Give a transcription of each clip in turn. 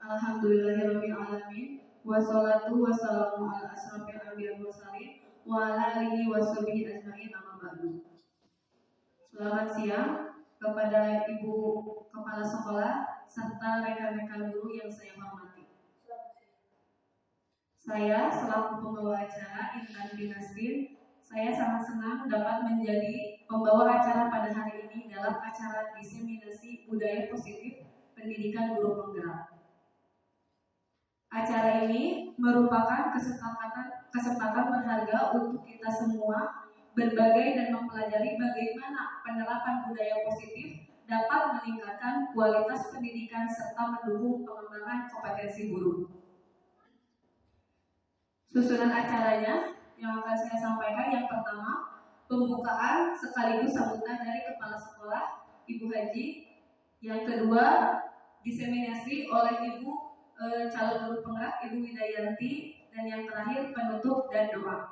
Alhamdulillahirabbil alamin. Wassalatu wassalamu ala asrofil anbiya'i wal mursalin wa ala alihi washabihi ajmain, amma ba'du. Selamat siang kepada Ibu Kepala Sekolah serta rekan-rekan guru yang saya hormati. Saya selaku pembawa acara Intan Binasrin, saya sangat senang dapat menjadi pembawa acara pada hari ini dalam acara diseminasi budaya positif pendidikan guru penggerak. Acara ini merupakan kesempatan berharga untuk kita semua berbagai dan mempelajari bagaimana penerapan budaya positif dapat meningkatkan kualitas pendidikan serta mendukung pengembangan kompetensi guru. Susunan acaranya yang akan saya sampaikan, yang pertama, pembukaan sekaligus sambutan dari Kepala Sekolah Ibu Haji. Yang kedua, diseminasi oleh Ibu calon guru penggerak Ibu Widayanti. Dan yang terakhir, penutup dan doa.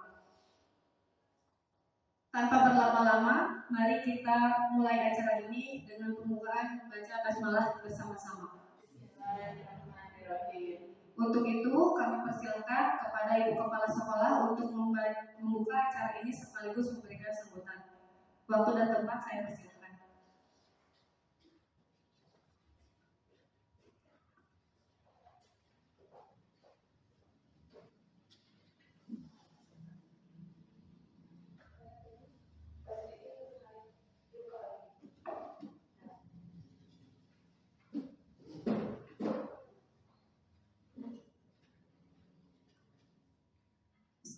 Tanpa berlama-lama, mari kita mulai acara ini dengan pembukaan membaca basmalah bersama-sama. Untuk itu, kami persilakan kepada Ibu Kepala Sekolah untuk membuka acara ini sekaligus memberikan sambutan. Waktu dan tempat saya persilakan.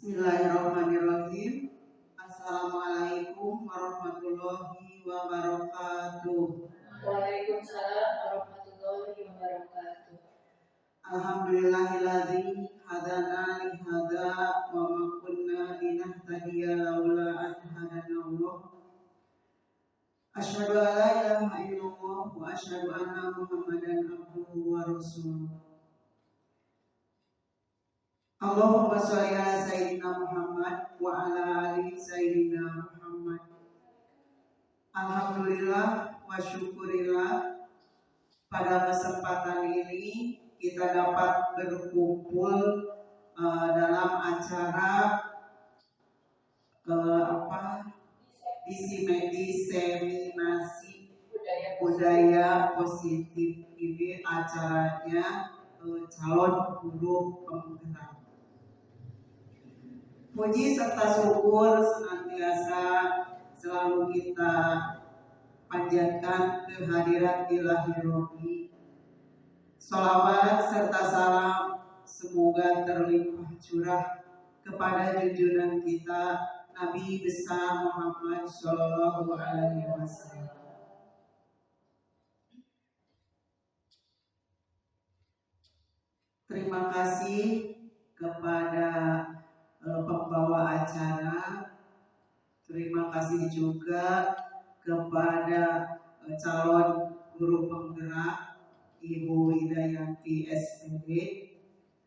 Bismillahirrahmanirrahim. Assalamualaikum warahmatullahi wabarakatuh. Waalaikumsalam warahmatullahi wabarakatuh. Alhamdulillahilladzi hadana li hadza wa ma kunna linahtadiya laula an hadanallah. Asyhadu an la ilaha illallah wa asyhadu anna Muhammadan abduhu wa rasuluh. Allahumma sholli ala sayyidina Muhammad wa ala ali sayyidina Muhammad. Alhamdulillah wa syukurillah, pada kesempatan ini kita dapat berkumpul dalam acara diseminasi budaya positif. Ini acaranya calon guru penggerak. Puji serta syukur senantiasa selalu kita panjatkan kehadirat Ilahi Robi. Sholawat serta salam semoga terlimpah curah kepada junjungan kita Nabi besar Muhammad Shallallahu Alaihi Wasallam. Terima kasih kepada pembawa acara. Terima kasih juga kepada calon guru penggerak Ibu Widayanti SPD.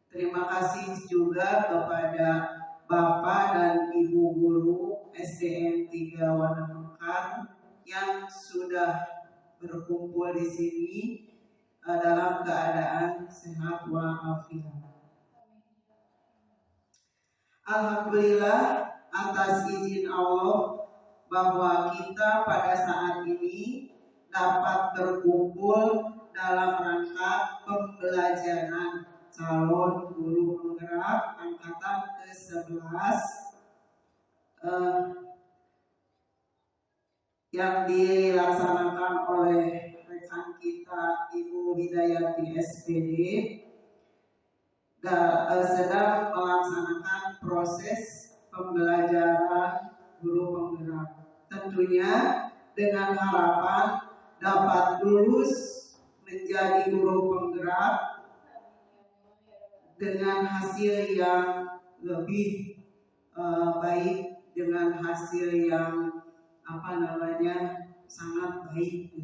Terima kasih juga kepada Bapak dan Ibu guru SDN 3 Wanamekar yang sudah berkumpul di sini dalam keadaan sehat walafiat. Alhamdulillah atas izin Allah bahwa kita pada saat ini dapat berkumpul dalam rangka pembelajaran calon guru penggerak angkatan ke-11 yang dilaksanakan oleh rekan kita Ibu Widayanti SPD. Sedang melaksanakan proses pembelajaran guru penggerak, tentunya dengan harapan dapat lulus menjadi guru penggerak dengan hasil yang lebih baik, dengan hasil yang sangat baik.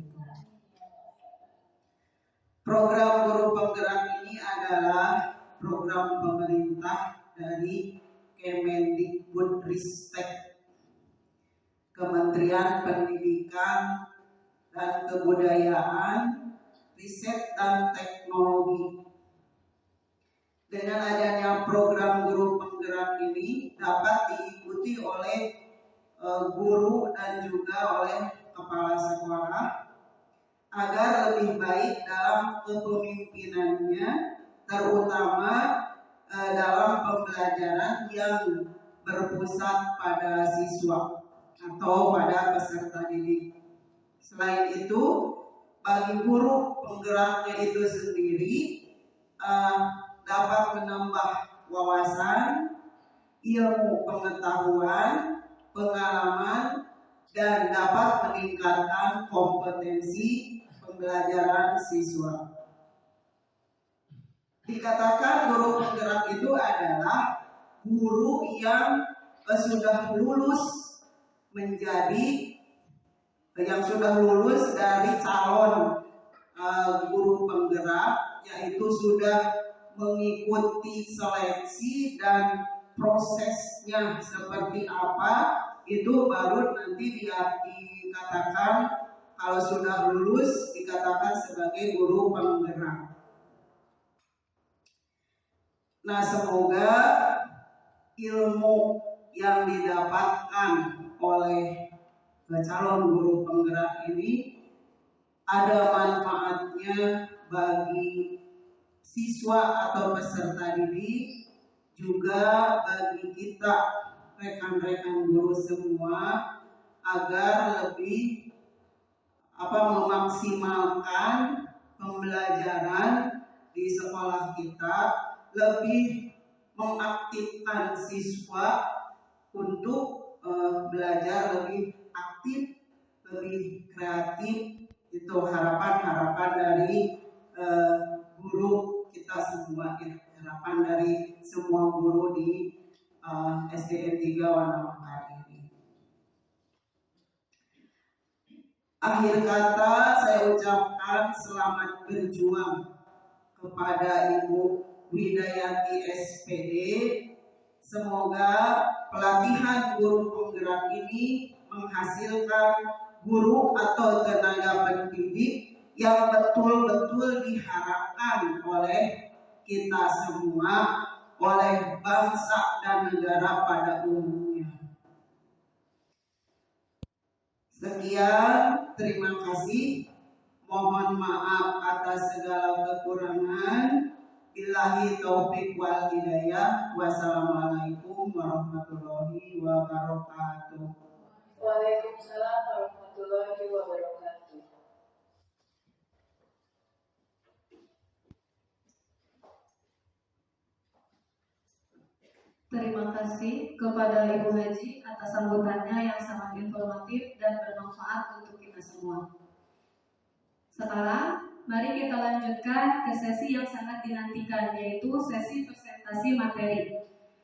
Program guru penggerak ini adalah program pemerintah dari Kemendikbudristek, Kementerian Pendidikan dan Kebudayaan, Riset dan Teknologi, dengan adanya program guru penggerak ini dapat diikuti oleh guru dan juga oleh kepala sekolah agar lebih baik dalam kepemimpinannya, terutama dalam pembelajaran yang berpusat pada siswa atau pada peserta didik. Selain itu, bagi guru penggeraknya itu sendiri dapat menambah wawasan, ilmu pengetahuan, pengalaman, dan dapat meningkatkan kompetensi pembelajaran siswa. Dikatakan guru penggerak itu adalah guru yang sudah lulus dari calon guru penggerak, yaitu sudah mengikuti seleksi dan prosesnya seperti apa, itu baru nanti dikatakan kalau sudah lulus dikatakan sebagai guru penggerak. Nah, semoga ilmu yang didapatkan oleh calon guru penggerak ini ada manfaatnya bagi siswa atau peserta didik, juga bagi kita rekan-rekan guru semua, agar lebih memaksimalkan pembelajaran di sekolah kita, lebih mengaktifkan siswa untuk belajar lebih aktif, lebih kreatif. Itu harapan dari guru kita semua, harapan dari semua guru di SDN 3 Wanamekar ini. Akhir kata saya ucapkan selamat berjuang kepada Ibu Widayati SPD. Semoga pelatihan guru penggerak ini menghasilkan guru atau tenaga pendidik yang betul-betul diharapkan oleh kita semua, oleh bangsa dan negara pada umumnya. Sekian, terima kasih. Mohon maaf atas segala kekurangan. Billahi taufiq wal hidayah. Wassalamualaikum warahmatullahi wabarakatuh. Waalaikumsalam warahmatullahi wabarakatuh. Terima kasih kepada Ibu Haji atas sambutannya yang sangat informatif dan bermanfaat untuk kita semua. Sekarang, mari kita lanjutkan ke sesi yang sangat dinantikan, yaitu sesi presentasi materi.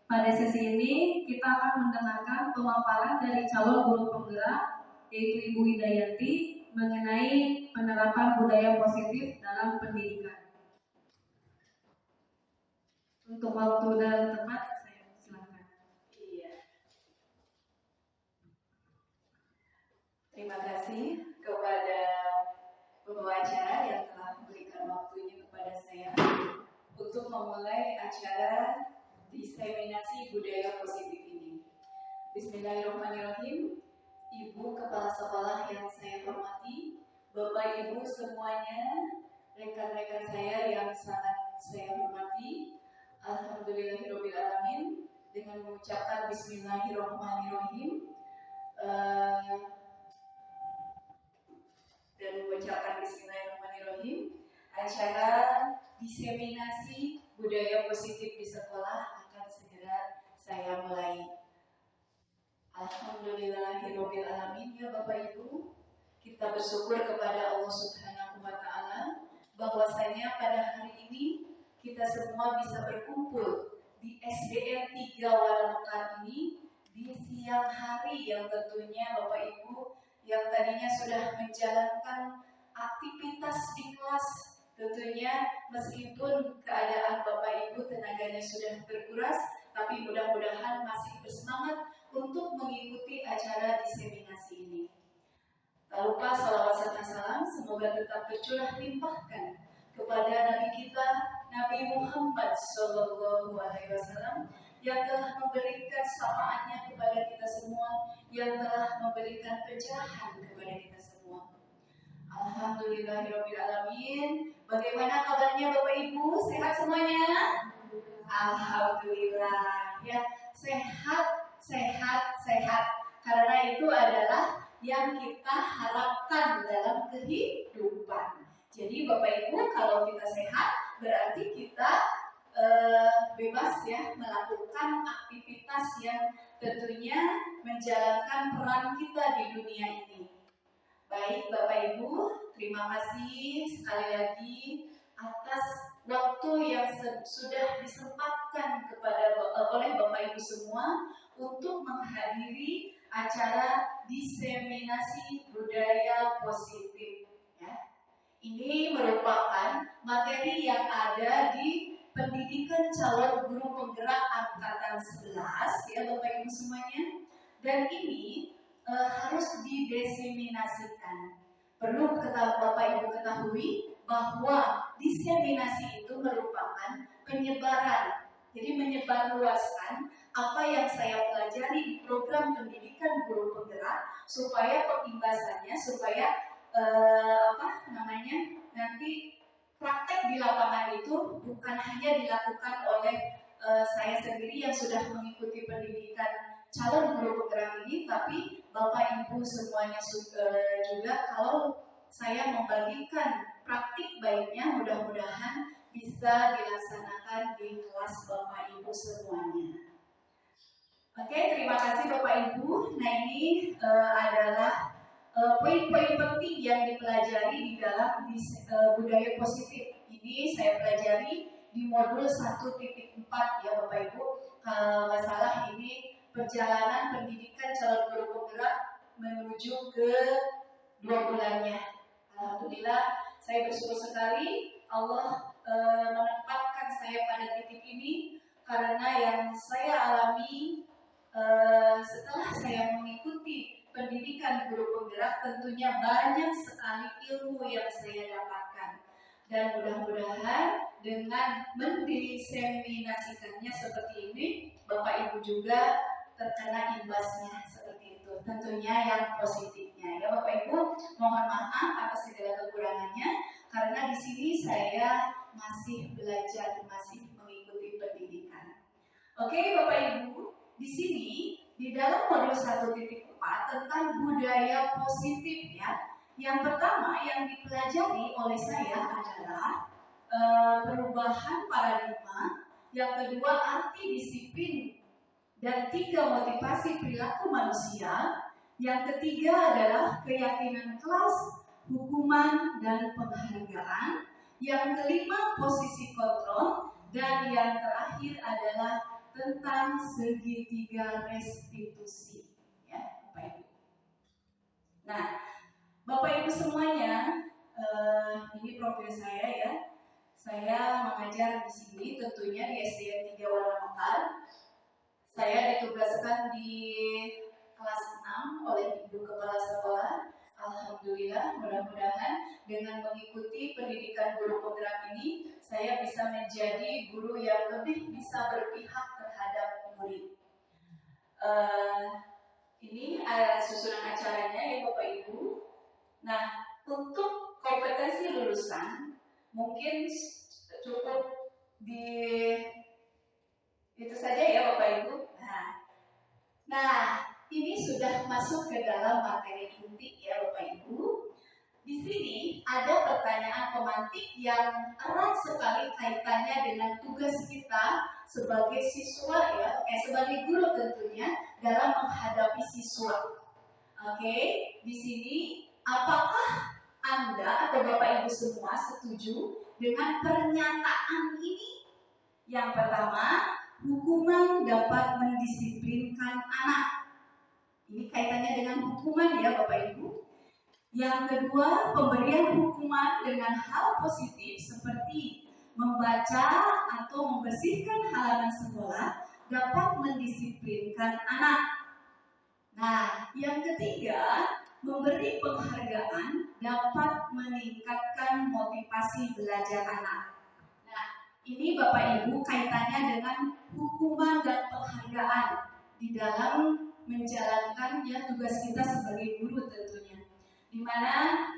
Pada sesi ini, kita akan mendengarkan pemaparan dari calon guru penggerak, yaitu Ibu Widayati, mengenai penerapan budaya positif dalam pendidikan. Untuk waktu dan tempat, saya silakan. Iya. Terima kasih kepada pembawa acara yang telah memberikan waktunya kepada saya untuk memulai acara diseminasi budaya positif ini. Bismillahirrahmanirrahim. Ibu Kepala Sekolah yang saya hormati, Bapak Ibu semuanya, rekan-rekan saya yang sangat saya hormati, alhamdulillahirobbilalamin, dengan mengucapkan Bismillahirrahmanirrahim dan mengucapkan Bismillahirrahmanirrahim, acara diseminasi budaya positif di sekolah akan segera saya mulai. Alhamdulillahirobbilalamin, ya Bapak Ibu, kita bersyukur kepada Allah Subhanahu wa Ta'ala bahwasanya pada hari ini kita semua bisa berkumpul di SDN 3 Wanamekar ini di siang hari yang tentunya Bapak Ibu yang tadinya sudah menjalankan aktivitas di kelas, tentunya meskipun keadaan Bapak Ibu tenaganya sudah berkuras, tapi mudah-mudahan masih bersemangat untuk mengikuti acara diseminasi ini. Tak lupa salawat serta salam semoga tetap tercurah limpahkan kepada Nabi kita Nabi Muhammad SAW yang telah memberikan syafaatnya kepada kita semua, yang telah memberikan pencerahan kepada kita semua. Alhamdulillahirrabbilalamin. Bagaimana kabarnya Bapak Ibu? Sehat semuanya? Alhamdulillah. Ya, sehat. Karena itu adalah yang kita harapkan dalam kehidupan. Jadi Bapak Ibu, kalau kita sehat berarti kita bebas ya melakukan aktivitas yang tentunya menjalankan peran kita di dunia ini. Baik Bapak Ibu, terima kasih sekali lagi atas waktu yang sudah disempatkan oleh Bapak Ibu semua untuk menghadiri acara diseminasi budaya positif. Ya. Ini merupakan materi yang ada di pendidikan calon guru penggerak angkatan 11 ya Bapak Ibu semuanya. Dan ini harus didiseminasikan. Perlu Bapak Ibu ketahui bahwa diseminasi itu merupakan penyebaran. Jadi menyebarluaskan apa yang saya pelajari di program pendidikan guru penggerak supaya perimbasannya nanti praktek di lapangan itu bukan hanya dilakukan oleh saya sendiri yang sudah mengikuti pendidikan calon guru penggerak ini, tapi Bapak Ibu semuanya juga kalau saya membagikan praktik baiknya mudah-mudahan bisa dilaksanakan di kelas Bapak Ibu semuanya. Oke, terima kasih Bapak Ibu. Nah ini adalah poin-poin penting yang dipelajari di dalam budaya positif. Ini saya pelajari di modul 1.4 ya Bapak Ibu. Kalau nggak salah ini perjalanan pendidikan calon guru penggerak menuju ke 2 bulannya. Alhamdulillah, saya bersyukur sekali Allah menempatkan saya pada titik ini karena yang saya alami setelah saya mengikuti pendidikan guru penggerak tentunya banyak sekali ilmu yang saya dapatkan. Dan mudah-mudahan dengan mendiseminasikannya seperti ini, Bapak Ibu juga terkena imbasnya seperti itu. Tentunya yang positifnya. Ya Bapak Ibu, mohon maaf atas segala kekurangannya karena di sini saya masih belajar, masih mengikuti pendidikan. Oke Bapak Ibu, di sini di dalam modul 1.4 tentang budaya positif ya. Yang pertama yang dipelajari oleh saya adalah perubahan paradigma, yang kedua arti disiplin, dan 3 motivasi perilaku manusia, yang ketiga adalah keyakinan kelas, hukuman, dan penghargaan, yang kelima posisi kontrol, dan yang terakhir adalah tentang segitiga restitusi. Ya, Bapak Ibu. Nah, Bapak Ibu semuanya, ini profil saya ya. Saya mengajar di sini tentunya di SDN 3 Warna Mekar. Saya ditugaskan di kelas 6 oleh Ibu Kepala Sekolah. Alhamdulillah, mudah-mudahan dengan mengikuti pendidikan guru penggerak ini, saya bisa menjadi guru yang lebih bisa berpihak terhadap murid. Ini susunan acaranya ya Bapak Ibu. Nah, untuk kompetensi lulusan mungkin cukup di itu saja ya Bapak Ibu. Nah, ini sudah masuk ke dalam materi inti ya Bapak Ibu. Di sini ada pertanyaan pemantik yang erat sekali kaitannya dengan tugas kita sebagai siswa ya, sebagai guru tentunya dalam menghadapi siswa. Oke, di sini apakah Anda atau Bapak Ibu semua setuju dengan pernyataan ini? Yang pertama, hukuman dapat mendisiplinkan anak. Ini kaitannya dengan hukuman ya Bapak Ibu. Yang kedua, pemberian hukuman dengan hal positif seperti membaca atau membersihkan halaman sekolah dapat mendisiplinkan anak. Nah, yang ketiga, memberi penghargaan dapat meningkatkan motivasi belajar anak. Nah, Ini Bapak Ibu kaitannya dengan hukuman dan penghargaan di dalam menjalankan ya tugas kita sebagai guru tentunya. Di mana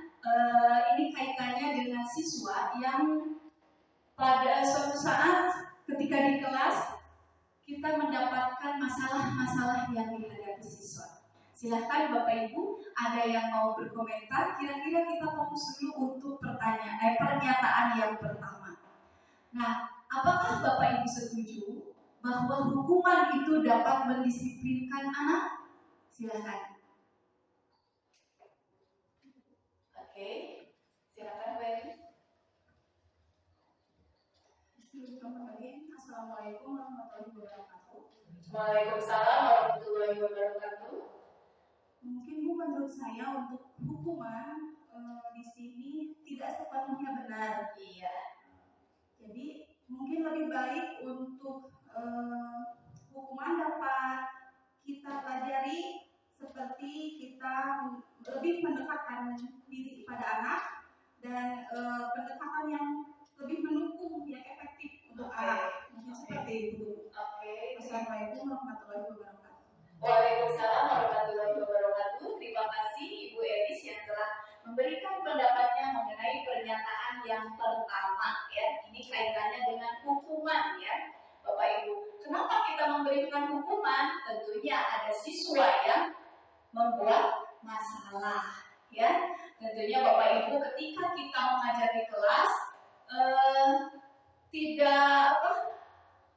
ini kaitannya dengan siswa yang pada suatu saat ketika di kelas kita mendapatkan masalah-masalah yang dihadapi siswa. Silahkan Bapak Ibu, ada yang mau berkomentar? Kira-kira kita fokus dulu untuk pernyataan yang pertama. Nah, apakah Bapak Ibu setuju bahwa hukuman itu dapat mendisiplinkan anak? Silahkan. Oke, silakan Mbak Eni. Assalamualaikum warahmatullahi wabarakatuh. Waalaikumsalam warahmatullahi wabarakatuh. Mungkin Bu, menurut saya untuk hukuman di sini tidak sepenuhnya benar. Iya. Jadi mungkin lebih baik untuk hukuman dapat kita pelajari seperti kita lebih mendekatkan diri kepada anak dan pendekatan yang lebih mendukung yang efektif untuk anak. Mungkin seperti itu. Oke. Assalamualaikum warahmatullahi wabarakatuh. Waalaikumsalam warahmatullahi wabarakatuh. Terima kasih Ibu Elis yang telah memberikan pendapatnya mengenai pernyataan yang pertama ya. Ini kaitannya dengan hukuman ya, Bapak Ibu. Kenapa kita memberikan hukuman? Tentunya ada siswa yang membuat masalah ya. Tentunya Bapak Ibu ketika kita mengajar di kelas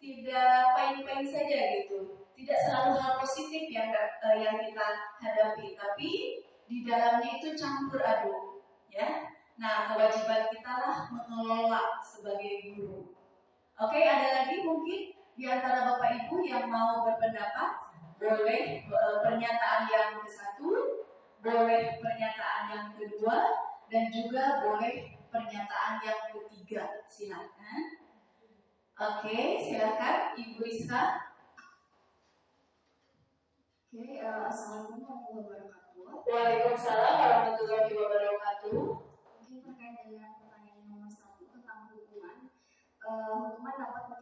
tidak pain-pain saja gitu. Tidak selalu hal positif yang kita hadapi, tapi di dalamnya itu campur aduk, ya. Nah, kewajiban kita lah mengelola sebagai guru. Oke, ada lagi mungkin di antara Bapak Ibu yang mau berpendapat, boleh pernyataan yang ke-1, boleh pernyataan yang kedua, dan juga boleh pernyataan yang ketiga. Silakan. Oke, silakan Ibu Rizka. Oke, assalamualaikum warahmatullahi wabarakatuh. Waalaikumsalam warahmatullahi wabarakatuh. Mungkin terkait dengan pertanyaan nomor 1 tentang hukuman, hukuman dapat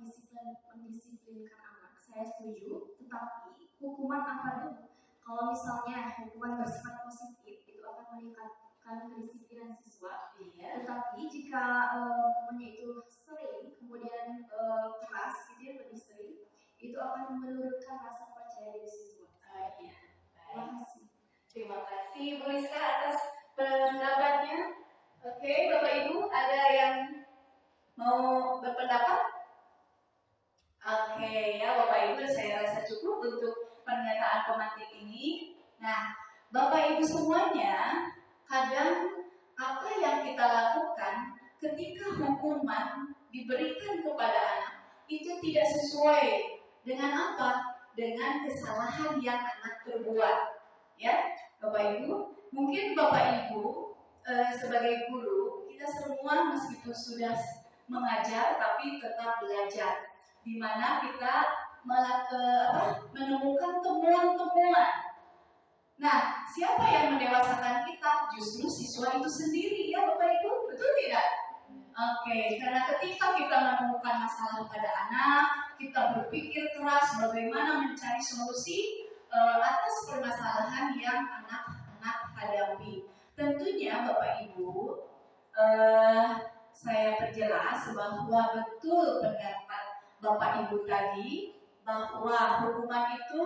mendisiplinkan anak. Saya setuju, tetapi hukuman apa dulu? Kalau misalnya hukuman bersifat positif, itu akan meningkatkan kedisiplinan siswa. Iya. Tetapi jika hukumannya itu sering, kemudian keras, gitu ya, lebih sering, itu akan menurunkan rasa percaya diri siswa. Iya. Terima kasih. Terima kasih Bu Rizka atas pendapatnya. Oke, Bapak Ibu, ada yang mau berpendapat? Oke, ya Bapak Ibu, saya rasa cukup untuk pernyataan pemantik ini. Nah, Bapak Ibu semuanya, kadang apa yang kita lakukan ketika hukuman diberikan kepada anak itu tidak sesuai dengan apa? Dengan kesalahan yang anak perbuat, ya, Bapak Ibu. Mungkin Bapak Ibu sebagai guru, kita semua meskipun sudah mengajar, tapi tetap belajar, di mana kita menemukan temuan-temuan. Nah, siapa yang mendewasakan kita? Justru siswa itu sendiri, ya Bapak Ibu, betul tidak? Oke, karena ketika kita menemukan masalah pada anak, kita berpikir keras bagaimana mencari solusi atas permasalahan yang anak-anak hadapi. Tentunya Bapak Ibu, saya perjelas bahwa betul pendapat Bapak Ibu tadi bahwa hukuman itu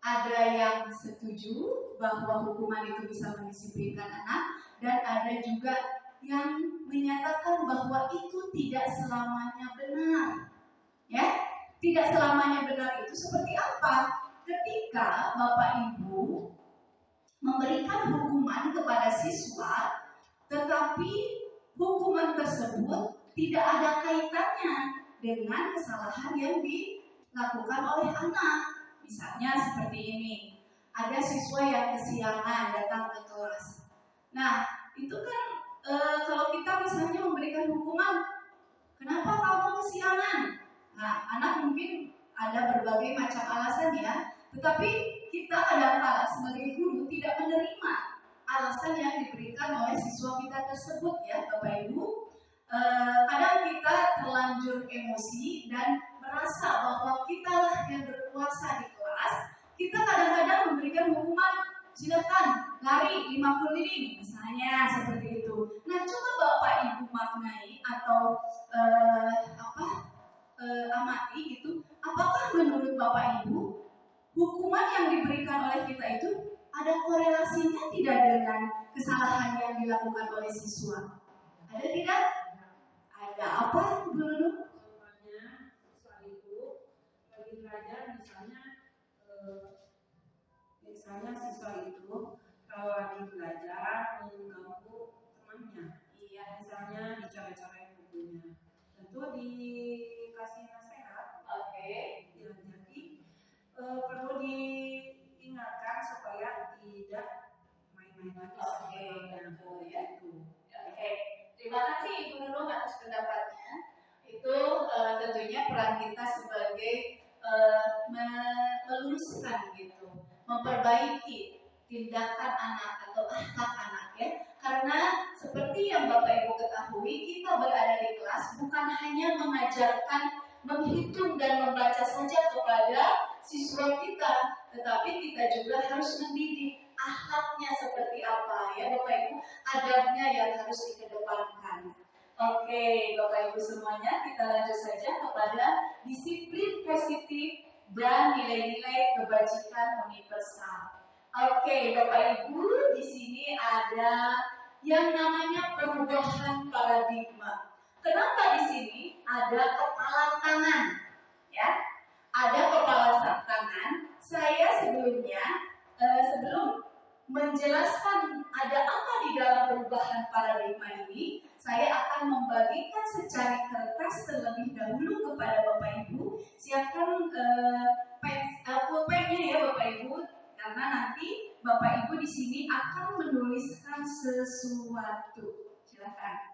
ada yang setuju bahwa hukuman itu bisa mendisiplinkan anak, dan ada juga yang menyatakan bahwa itu tidak selamanya benar. Ya, tidak selamanya benar itu seperti apa? Ketika Bapak Ibu memberikan hukuman kepada siswa, tetapi hukuman tersebut tidak ada kaitannya dengan kesalahan yang dilakukan oleh anak. Misalnya seperti ini, ada siswa yang kesiangan datang ke kelas. Nah, itu kan kalau kita misalnya memberikan hukuman, kenapa kamu kesiangan? Nah, anak mungkin ada berbagai macam alasan ya, tetapi kita kadang-kadang sebagai guru tidak menerima alasan yang diberikan oleh siswa kita tersebut, ya Bapak Ibu. kadang kita terlanjur emosi dan merasa bahwa kitalah yang berkuasa di kelas. Kita kadang-kadang memberikan hukuman, silakan lari 50 dinding misalnya seperti itu. Nah, coba Bapak Ibu maknai atau amati gitu. Apakah menurut Bapak Ibu hukuman yang diberikan oleh kita itu ada korelasinya tidak dengan kesalahan yang dilakukan oleh siswa? Ada tidak? Ada. Apa dulu? Contohnya siswa itu lagi belajar misalnya siswa itu kalau lagi belajar mengganggu temannya, misalnya dicoret-coret bukunya, tentu dikasih nasihat. Oke. Ya, jadi perlu diingatkan supaya tidak main-main lagi sama Betul ya. itu. Oke. Terima kasih Ibu Nunung atas pendapatnya. Itu tentunya peran kita sebagai meluruskan gitu, memperbaiki tindakan anak atau akhlak anak ya. Karena seperti yang Bapak Ibu ketahui, kita berada di kelas bukan hanya mengajarkan menghitung dan membaca saja kepada siswa kita, tetapi kita juga harus mendidik akhlaknya seperti apa ya Bapak Ibu, adabnya yang harus dikedepankan. Oke, Bapak Ibu semuanya, kita lanjut saja kepada disiplin positif dan nilai-nilai kebajikan universal. Oke, Bapak Ibu, di sini ada yang namanya perubahan paradigma. Kenapa di sini ada kepala tangan? Ya, ada kepala tangan. Saya sebelumnya sebelum menjelaskan ada apa di dalam perubahan paradigma ini, saya akan membagikan secari kertas terlebih dahulu kepada Bapak Ibu. Siapkan pulpennya ya Bapak Ibu, karena nanti Bapak Ibu di sini akan menuliskan sesuatu. Silakan.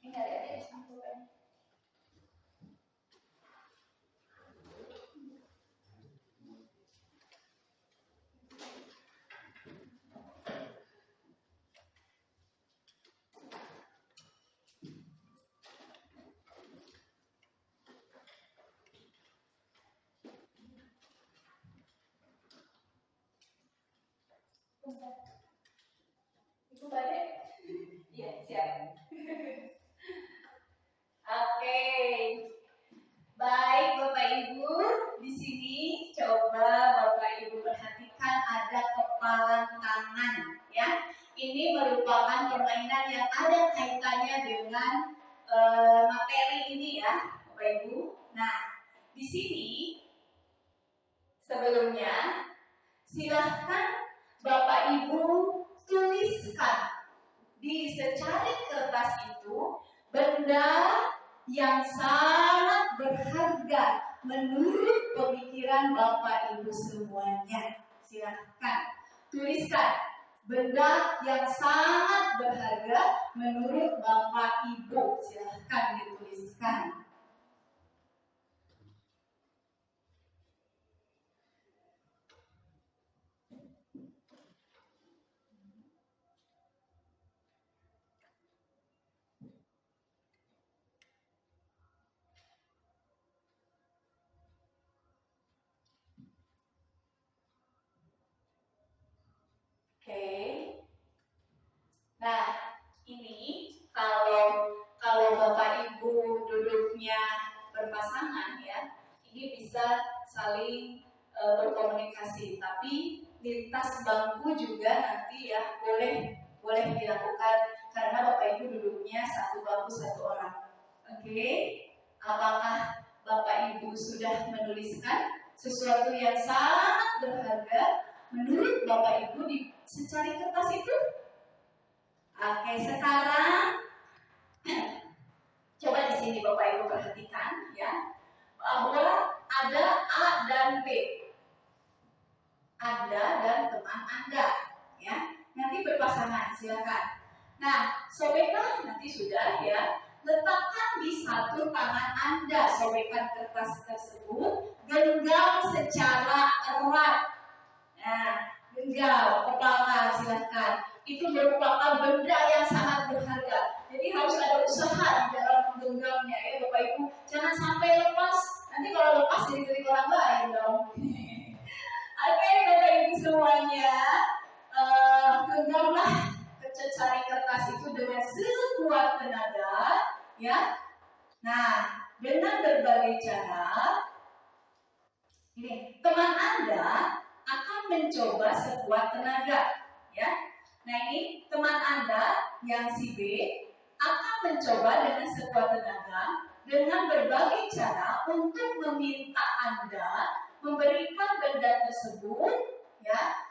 Ini ada di pulpen. Ibu balik? Iya, siap. Oke. Baik Bapak Ibu, di sini coba Bapak Ibu perhatikan ada kepala tangan ya. Ini merupakan permainan yang ada kaitannya dengan materi ini ya, Bapak Ibu. Nah, di sini sebelumnya silahkan Bapak Ibu tuliskan di secari kertas itu benda yang sangat berharga menurut pemikiran Bapak Ibu semuanya. Silahkan tuliskan benda yang sangat berharga menurut Bapak Ibu. Silahkan dituliskan. Oke. Nah, ini kalau Bapak Ibu duduknya berpasangan ya, ini bisa saling berkomunikasi. Tapi lintas bangku juga nanti ya boleh dilakukan karena Bapak Ibu duduknya satu bangku satu orang. Oke. Apakah Bapak Ibu sudah menuliskan sesuatu yang sangat berharga menurut Bapak Ibu di secari kertas itu? Oke, sekarang coba di sini Bapak Ibu perhatikan ya, bahwa ada A dan B. Anda dan teman Anda ya. Nanti berpasangan, silakan. Nah, sobekkan nanti sudah ya. Letakkan di satu tangan Anda sobekan kertas tersebut, genggam secara erat. Nah, genggam, kepala silahkan. Itu merupakan benda yang sangat berharga. Jadi harus ada usaha di dalam menggenggamnya ya Bapak Ibu. Jangan sampai lepas. Nanti kalau lepas jadi milik orang lain dong. Oke Bapak Ibu semuanya, genggamlah secari kertas itu dengan sekuat tenaga, ya. Nah, dengan berbagai cara, ini teman Anda akan mencoba sekuat tenaga, ya. Nah ini teman Anda yang si B akan mencoba dengan sekuat tenaga dengan berbagai cara untuk meminta Anda memberikan benda tersebut, ya,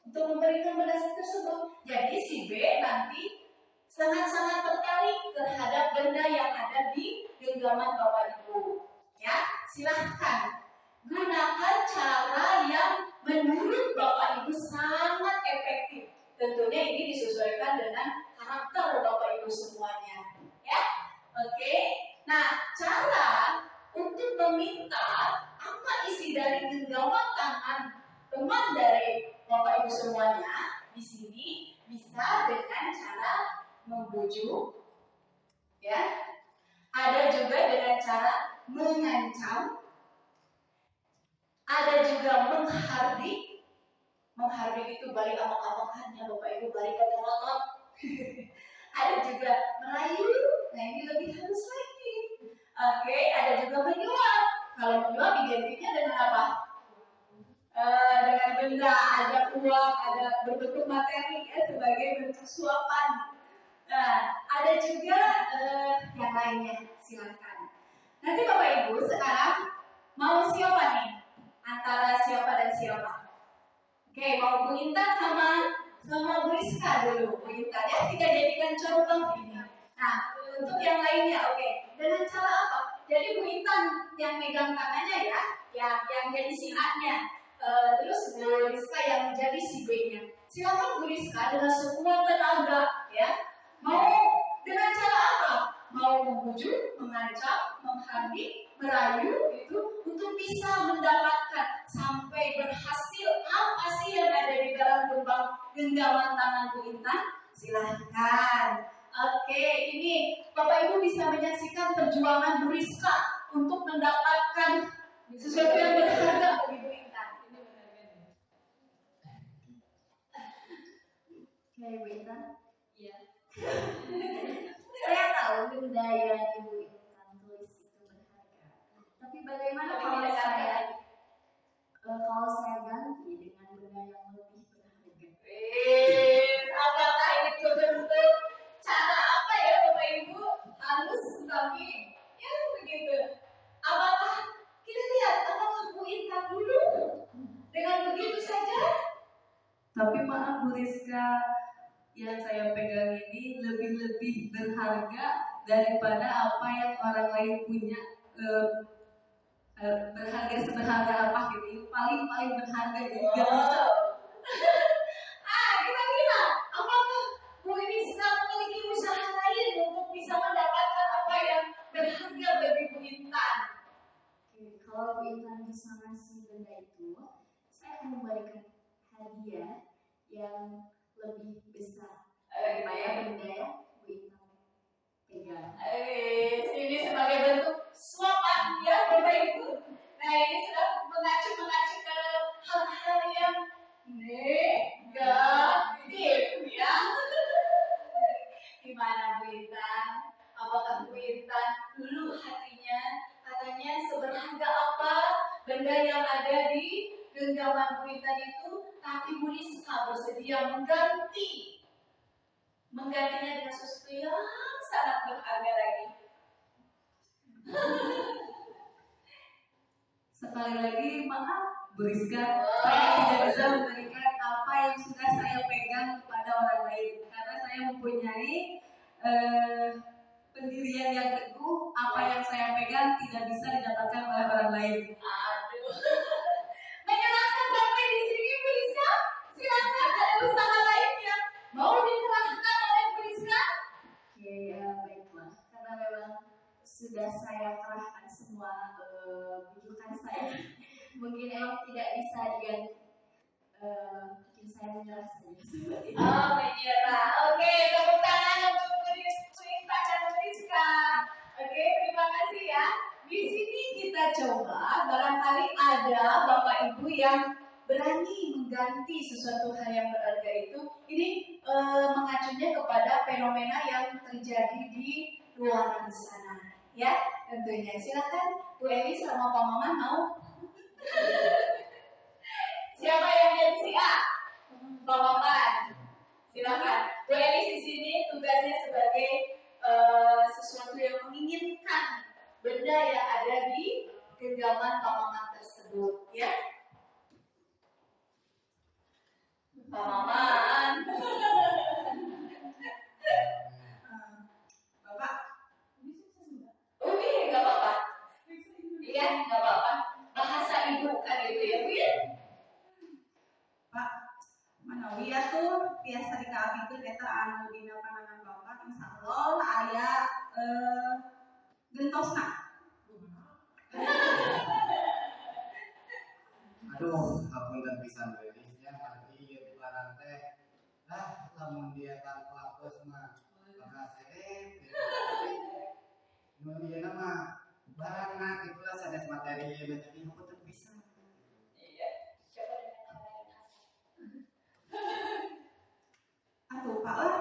untuk memberikan benda tersebut. Jadi si B nanti sangat-sangat tertarik terhadap benda yang ada di genggaman Bapak Ibu. Ya, silahkan gunakan cara yang menurut Bapak Ibu sangat efektif. Tentunya ini disesuaikan dengan karakter Bapak Ibu semuanya. Ya, oke. Nah, cara untuk meminta apa isi dari genggaman tangan teman dari Bapak Ibu semuanya di sini bisa dengan cara membujuk, ya. Ada juga dengan cara mengancam, ada juga menghardik. Menghardik itu balik amok-amokannya Bapak Ibu, balik otot-otot. Ada juga merayu, nah ini lebih halus lagi. Oke, ada juga menyuap. Kalau menyuap identiknya dengan apa? Dengan benda, ada uang, ada berbentuk materi ya, sebagai bentuk suapan. Nah, ada juga yang lainnya, silakan. Nanti Bapak Ibu sekarang mau siapa nih? Antara siapa dan siapa? Oke, mau Bu Intan sama Bu Rizka dulu. Bu Intan ya, kita jadikan contoh ini. Nah, untuk yang lainnya, oke. Dengan cara apa? Jadi Bu Intan yang megang tangannya ya, yang jadi si A-nya. Terus Bu Rizka yang menjadi si B-nya. Silakan Bu Rizka dengan sekuat tenaga ya. Mau dengan cara apa? Mau membujuk, mengancam, menghardik, merayu itu untuk bisa mendapatkan sampai berhasil apa sih yang ada di dalam genggaman tangan Bu Intan? Silahkan. Oke, ini Bapak Ibu bisa menyaksikan perjuangan Bu Rizka untuk mendapatkan sesuatu yang berharga bagi Bu Intan. Oke, Bu Intan. Iya. Saya tahu benda yang Ibu Intan tulis itu berharga. Tapi bagaimana kalau saya ganti dengan benda yang lebih berharga? Apakah itu bentuk cara apa ya Bapak Ibu? Halus tapi ya begitu. Apakah kita lihat apakah Bu Intan dulu dengan begitu saja? Tapi maaf Bu Rizka, yang saya pegang ini lebih berharga daripada apa yang orang lain punya. Berharga seberharga apa gitu, paling berharga jadi gak bisa. Kita bilang, apakah Bu Rizka memiliki usaha lain untuk bisa mendapatkan apa yang berharga bagi Bu Intan? Oke, kalau Bu Intan bisa ngasih benda itu, saya akan memberikan hadiah yang lebih besar daripada benda yang Bu Intan pegang. Ini sebagai bentuk suapan ya Bapak Ibu. Nah ini sudah mengacu ke hal-hal yang negatif ya. Gimana Bu Intan? Apakah Bu Intan dulu katanya seberharga apa benda yang ada di genggaman Bu Intan itu, tapi Bu Rizka bersedia menggantinya dengan sesuatu yang sangat berharga lagi. Sekali lagi maaf Bu Rizka, saya tidak bisa memberikan apa yang sudah saya pegang kepada orang lain karena saya mempunyai pendirian yang teguh. Apa yang saya pegang tidak bisa didapatkan oleh orang lain. Aduh. Menyerahkan sampai di sini Bu Rizka. Silakan, ada usaha lainnya mau dikerahkan oleh Bu Rizka? Oke, baiklah. Karena memang sudah saya kerahkan semua bujukan saya. Mungkin emang tidak bisa diganti. bikin saya menyerah saja. Oh, menyerah. Oke, tepuk tangan untuk Rinta dan Rizka. Oke, terima kasih ya. Di sini kita coba, barangkali ada Bapak Ibu yang berani mengganti sesuatu hal yang berharga itu. Ini mengacunya kepada fenomena yang terjadi di luar sana. Ya, tentunya. Silakan Bu Eli sama Pak Maman mau. Siapa yang jadi si A? Pak Maman. Silakan. Bu Eli di sini tugasnya sebagai sesuatu yang menginginkan benda yang ada di genggaman Pak Maman tersebut, ya. Pak Maman. Bapak, Iya, nggak apa-apa. Iya, nggak apa-apa. Bahasa ibu kan itu ya, Bu ya? Pak, manawi ya tuh biasa di kaabih itu kita anu dina panangan Bapak insya Allah aya gentosna. Aduh, apunten pisan berisnya arti ieu barang teh. Lamun dia tanpa apes mah bakal seret. Nu ieu mah barangna itulah sanes materi ieu tapi apunten pisan. Iya. Coba dengan cara yang Atuh Pak lah.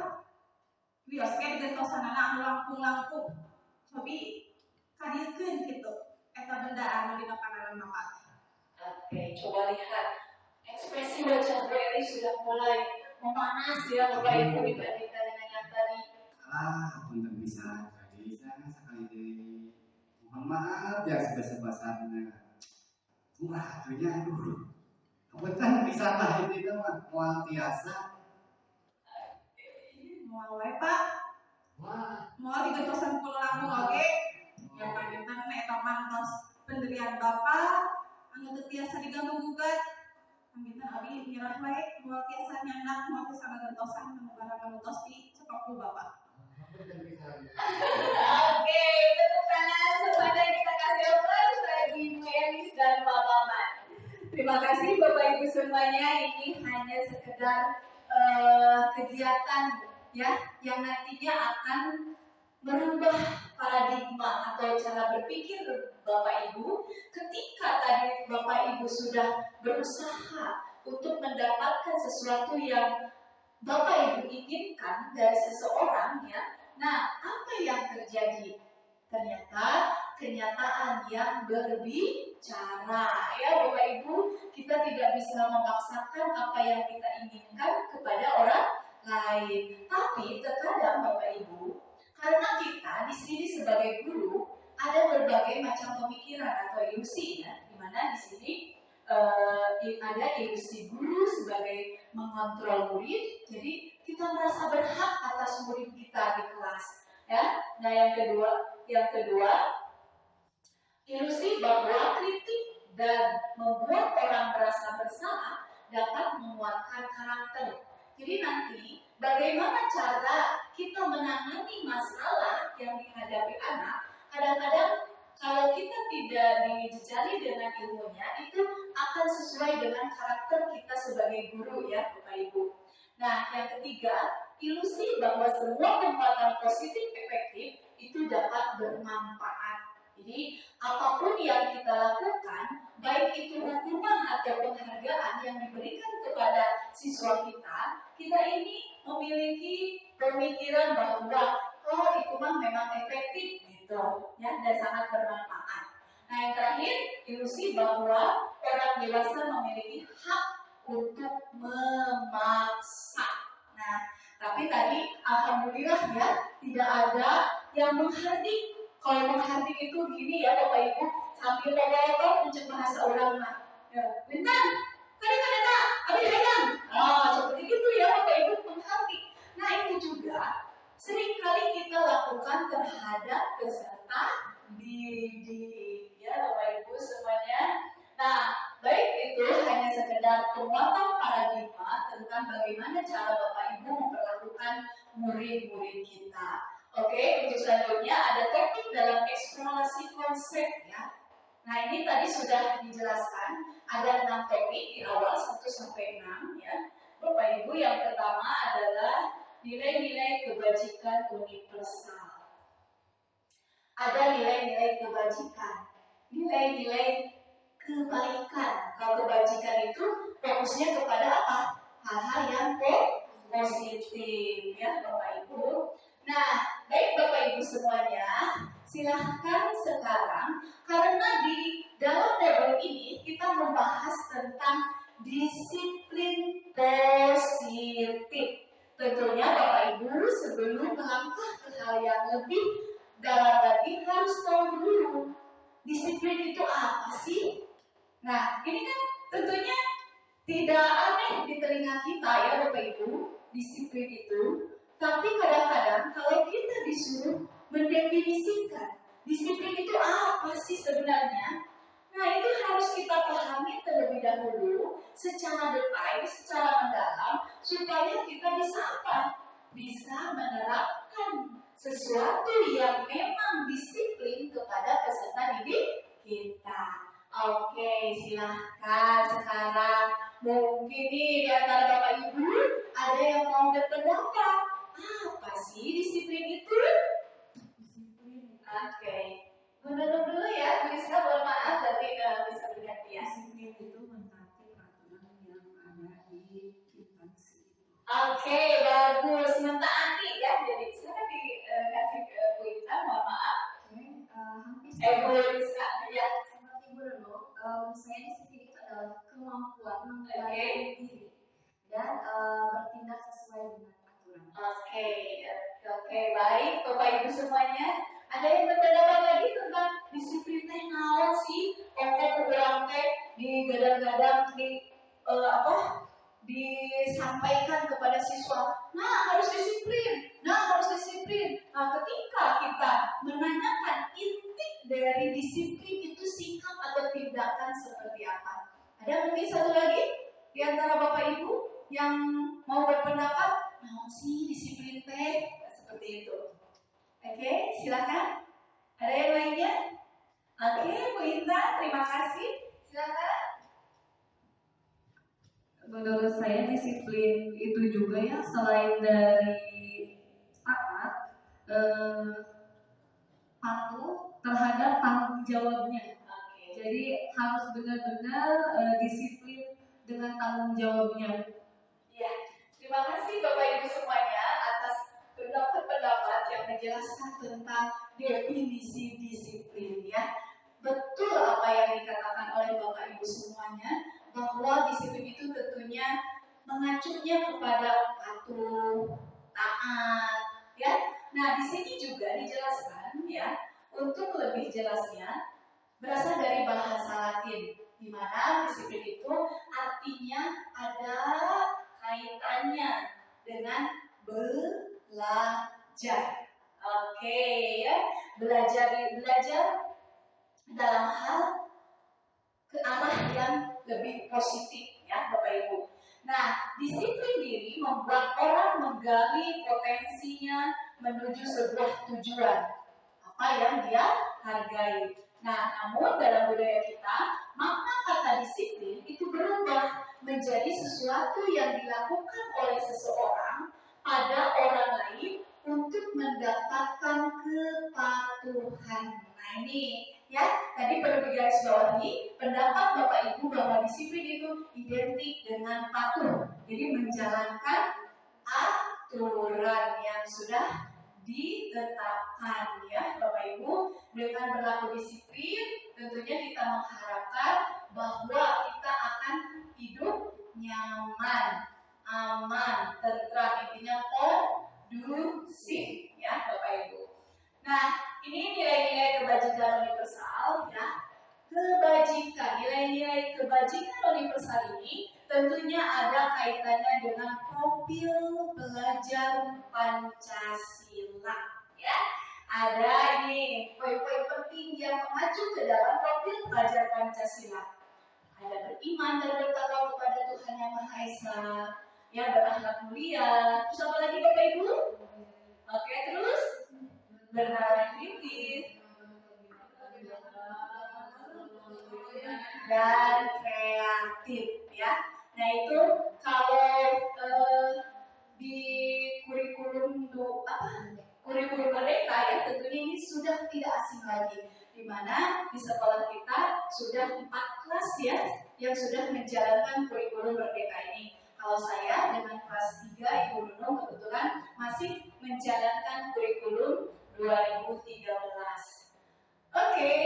Wios ge digentosana anu langkung-langkung. Cobi kadiekeun kitu eta benda anu dina panangan Bapak. Oke, coba lihat ekspresi wajah Bu Eli sudah mulai memanas ya Bapak Ibu dibandingkan dengan yang tadi. Apunten pisan jadi jangan sekali deui. Mohon maaf ya sebesar-besarnya. Murah atunya aduh. Apunten pisan lah itu mah moal tiasa. Moal wae Pak. Wah, Moal digentosan kulo langkung oge. Ya panjenengan eta mantos penderian Bapak anu teu tiasa diganggu gugat. Panggitan abi nyerah wae moal tiasa nyandak moal tiasa ngagentosan anu barang anu tos di cepak ku Bapak. apunten pisan. Oke, tepuk tangan kepada kita kasih aplaus bagi Bu Elis dan Pak Maman. Terima kasih Bapak Ibu semuanya. Ini hanya sekedar kegiatan ya yang nantinya akan merubah paradigma atau cara berpikir Bapak Ibu ketika tadi Bapak Ibu sudah berusaha untuk mendapatkan sesuatu yang Bapak Ibu inginkan dari seseorang ya. Nah, apa yang terjadi? Ternyata kenyataan yang berbicara ya Bapak Ibu, kita tidak bisa memaksakan apa yang kita inginkan kepada orang lain. Tapi terkadang Bapak Ibu, karena kita di sini sebagai guru ada berbagai macam pemikiran atau ilusi ya, di mana di sini ada ilusi guru sebagai mengontrol murid, jadi kita merasa berhak atas murid kita di kelas ya. Nah yang kedua ilusi bahwa kritik dan membuat orang merasa bersalah dapat menguatkan karakter. Jadi nanti bagaimana cara kita menangani masalah yang dihadapi anak, kadang-kadang kalau kita tidak dijejali dengan ilmunya, itu akan sesuai dengan karakter kita sebagai guru ya Bapak Ibu. Nah yang ketiga, ilusi bahwa semua penguatan positif efektif itu dapat bermanfaat. Jadi apapun yang kita lakukan, baik itu hukuman atau penghargaan yang diberikan kepada siswa kita ini memiliki pemikiran bahwa oh itu mah memang efektif gitu ya dan sangat bermanfaat. Nah yang terakhir, ilusi bahwa orang dewasa memiliki hak untuk memaksa. Nah tapi tadi alhamdulillah ya tidak ada yang menghardik. Kalau menghardik itu gini ya Bapak Ibu, sambil lewat untuk bahasa orang mah. Ya, bentar, kadang-kadang abi hayang. Seperti itu ya Bapak Ibu menghardik. Nah itu juga seringkali kita lakukan terhadap peserta didik ya Bapak Ibu semuanya. Nah baik itu hanya sekedar penguatan paradigma tentang bagaimana cara Bapak Ibu memperlakukan murid-murid kita. Oke, untuk selanjutnya ada topik dalam eksplorasi konsep ya. Nah ini tadi sudah dijelaskan ada 6 topik di awal 1 sampai 6 ya. Bapak Ibu, yang pertama adalah nilai-nilai kebajikan universal. Ada nilai-nilai kebajikan, nilai-nilai kebaikan. Kalau kebajikan itu fokusnya kepada apa? Hal-hal yang positif ya Bapak Ibu. Nah, baik Bapak Ibu semuanya, silahkan sekarang, karena di dalam modul ini kita membahas tentang disiplin positif. Tentunya Bapak Ibu sebelum melangkah ke hal yang lebih dalam lagi harus tahu dulu disiplin itu apa sih? Nah, ini kan tentunya tidak aneh di telinga kita ya Bapak Ibu, disiplin itu. Tapi kadang-kadang kalau kita disuruh mendefinisikan disiplin itu apa sih sebenarnya? Nah, itu harus kita pahami terlebih dahulu secara detail, secara mendalam, supaya kita bisa apa? Bisa menerapkan sesuatu yang memang disiplin kepada peserta didik kita. Oke, silahkan sekarang. Mungkin nih di antara Bapak Ibu ada yang mau berpendapat. Apa sih disiplin itu? Oke. Menurut dulu ya, Bu Rizka, mohon maaf nanti bisa bergantian. Disiplin itu mentaati peraturan yang ada di instansi. Oke, bagus. Mentaati ya. Jadi silakan dikasih ke Bu Rizka, mohon maaf. Hampir Bu Rizka, ya. seperti Bu Reno, saya disiplin itu adalah kemampuan mengendalikan diri dan bertindak sesuai dengan aturan. Oke, baik Bapak Ibu semuanya. Ada yang berpendapat lagi tentang disiplin teh naon sih? Pokok kurang teh digadang-gadang disampaikan kepada siswa. Nah, harus disiplin. Nah, ketika kita menanyakan inti dari disiplin itu sikap atau tindakan seperti apa? Ada mungkin satu lagi di antara Bapak Ibu yang mau berpendapat, naon sih disiplin teh? Seperti itu. Oke, silakan. Ada yang lainnya? Oke, Bu Intan, terima kasih. Silakan. Menurut saya disiplin itu juga ya, selain dari taat, patuh terhadap tanggung jawabnya. Jadi harus benar-benar disiplin dengan tanggung jawabnya. Ya, terima kasih Bapak Ibu semuanya atas pendapat-pendapat yang menjelaskan tentang definisi disiplin ya. Betul apa yang dikatakan oleh Bapak Ibu semuanya, bahwa disiplin itu tentunya mengacunya kepada patuh, taat, ya. Nah, di sini juga dijelaskan ya, untuk lebih jelasnya berasal dari bahasa Latin, di mana disiplin itu artinya ada kaitannya dengan belajar. Oke ya, belajar dalam hal ke arah yang lebih positif ya Bapak Ibu. Nah, disiplin diri membuat orang menggali potensinya menuju sebuah tujuan apa yang dia hargai. Nah, namun dalam budaya kita, makna kata disiplin itu berubah menjadi sesuatu yang dilakukan oleh seseorang pada orang lain untuk mendapatkan kepatuhan. Nah ini ya, tadi perlu digarisbawahi pendapat Bapak Ibu bahwa disiplin itu identik dengan patuh. Jadi menjalankan aturan yang sudah ditetapkan ya Bapak Ibu. Dengan berlaku disiplin tentunya kita mengharapkan bahwa kita akan hidup nyaman, aman, tentram, intinya kondusif ya Bapak Ibu. Nah, ini nilai-nilai kebajikan universal ya. Nilai-nilai kebajikan universal ini tentunya ada kaitannya dengan profil pelajar Pancasila ya. Ada ini poin-poin penting yang mengacu ke dalam profil pelajar Pancasila. Ada beriman dan bertakwa kepada Tuhan Yang Maha Esa, ya, berakhlak mulia. Terus apa lagi Bapak Ibu? Oke, terus bernalar kritis. dan kreatif ya. Nah itu kalau di kurikulum kurikulum Merdeka ya, tentunya ini sudah tidak asing lagi, di mana di sekolah kita sudah 4 kelas ya yang sudah menjalankan kurikulum Merdeka ini. Kalau saya dengan kelas 3 Ibu Nunung kebetulan masih menjalankan kurikulum 2013. Oke,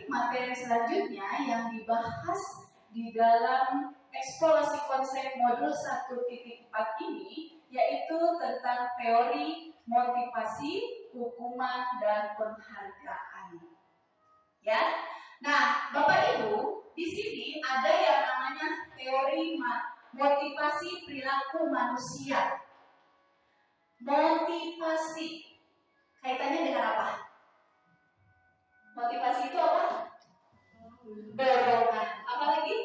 materi selanjutnya yang dibahas di dalam eksplorasi konsep modul 1.4 ini yaitu tentang teori motivasi, hukuman, dan penghargaan. Ya, nah Bapak Ibu, di sini ada yang namanya teori motivasi perilaku manusia. Motivasi kaitannya dengan apa? Motivasi itu apa? Dorongan. Apa lagi?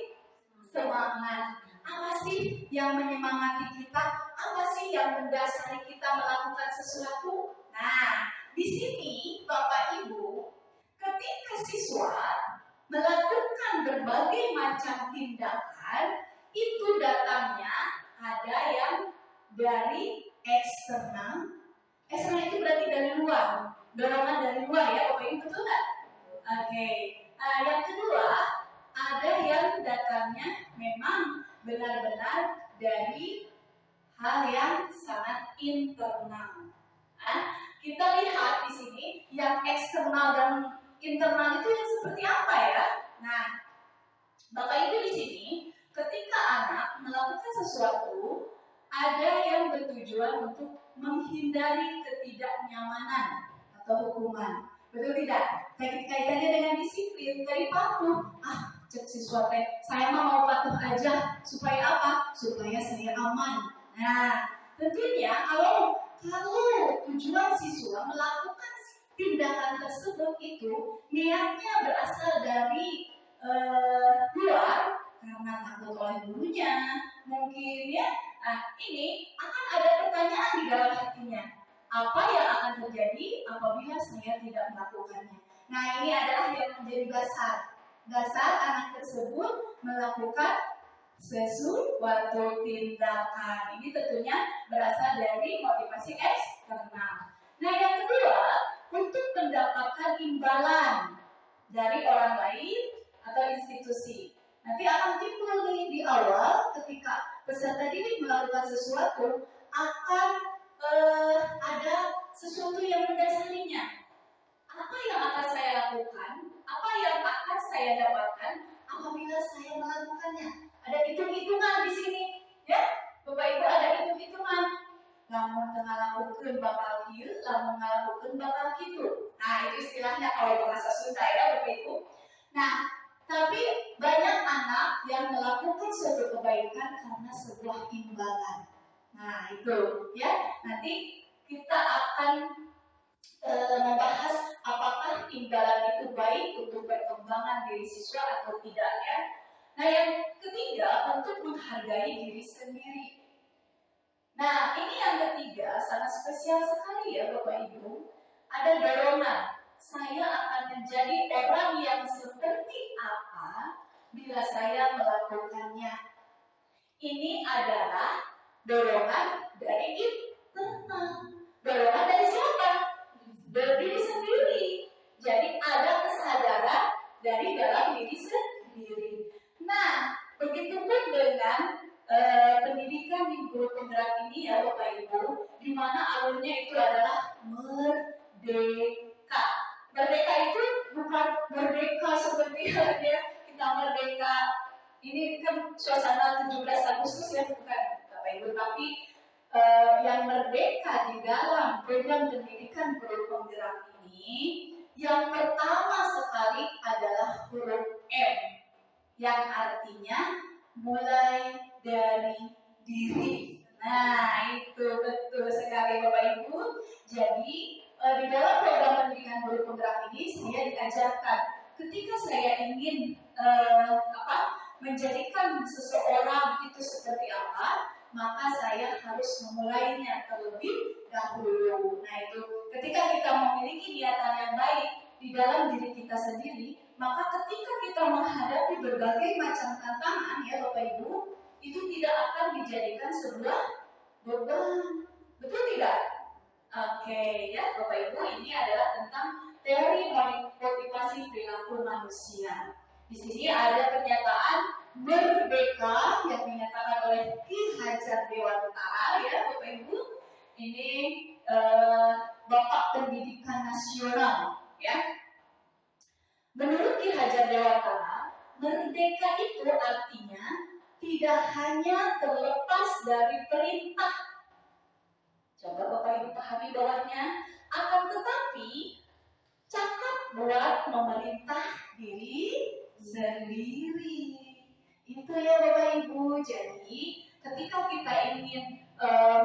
Semangat. Apa sih yang menyemangati kita? Apa sih yang mendasari kita melakukan sesuatu? Nah, di sini Bapak Ibu, ketika siswa melakukan berbagai macam tindakan, itu datangnya ada yang dari eksternal. Eksternal itu berarti dari luar. Dorongan dari luar ya, Bapak Ibu, betul nggak? Oke. Yang kedua, ada yang datangnya memang benar-benar dari hal yang sangat internal. Kita lihat di sini yang eksternal dan internal itu yang seperti apa ya? Nah, Bapak Ibu di sini, ketika anak melakukan sesuatu, ada yang bertujuan untuk menghindari ketidaknyamanan atau hukuman. Betul tidak? Kaitannya dengan disiplin, dari patuh. Cek siswa teh, saya mau patuh aja supaya apa? Supaya saya aman. Nah, tentunya kalau tujuan siswa melakukan tindakan tersebut itu niatnya berasal dari luar karena takut oleh gurunya, mungkin ya. Ini akan ada pertanyaan di dalam hatinya. Apa yang akan terjadi apabila saya tidak melakukannya? Nah, ini adalah yang menjadi dasar anak tersebut melakukan sesuatu tindakan. Ini tentunya berasal dari motivasi eksternal. Nah, yang kedua, untuk mendapatkan imbalan dari orang lain atau institusi. Nanti akan timbul di awal ketika peserta didik melakukan sesuatu akan ada sesuatu yang mendasarinya. Apa yang akan saya lakukan? Apa yang akan saya dapatkan apabila saya melakukannya? Ada hitung-hitungan di sini, ya, Bapak Ibu, ada hitung-hitungan. Lamun tengah lakukan bakal kieu, lamun ngalakukeun bakal kitu. Nah, itu istilahnya kalau bahasa Sunda ya, Bapak Ibu. Nah, tapi banyak anak yang melakukan suatu kebaikan karena sebuah imbalan. Nah, itu ya. Nanti kita akan membahas apakah imbalan itu baik untuk perkembangan diri siswa atau tidak ya. Nah, yang ketiga, untuk menghargai diri sendiri. Nah, ini yang ketiga sangat spesial sekali ya Bapak Ibu. Ada dorongan. Saya akan menjadi orang yang seperti apa bila saya melakukannya. Ini adalah dorongan dari internal. Dorongan dari siapa? Dari diri sendiri. Jadi ada kesadaran dari dalam diri sendiri. Nah, begitupun dengan pendidikan di guru penggerak ini ya Bapak Ibu, di mana alurnya itu adalah merdeka. Merdeka itu bukan merdeka seperti halnya kita merdeka. Ini kan suasana 17 Agustus ya, bukan Bapak Ibu, tapi yang merdeka di dalam program pendidikan guru penggerak ini, yang pertama sekali adalah huruf M, yang artinya mulai dari diri. Nah, itu betul sekali Bapak Ibu. Jadi di dalam program pendidikan guru penggerak ini saya diajarkan ketika saya ingin menjadikan seseorang itu seperti apa, maka saya harus memulainya terlebih dahulu. Nah, itu ketika kita memiliki niatan yang baik di dalam diri kita sendiri, maka ketika kita menghadapi berbagai macam tantangan ya Bapak Ibu, itu tidak akan dijadikan sebuah beban. Betul tidak? Oke, ya Bapak Ibu, ini adalah tentang teori motivasi perilaku manusia. Di sini ada pernyataan merdeka yang dinyatakan oleh Ki Hajar Dewantara ya Bapak Ibu. Ini Bapak Pendidikan Nasional ya. Menurut Ki Hajar Dewantara, merdeka itu artinya tidak hanya terlepas dari perintah. Coba Bapak Ibu pahami bawahnya, akan tetapi cakap buat memerintah diri sendiri. Itu ya Bapak Ibu. Jadi ketika kita ingin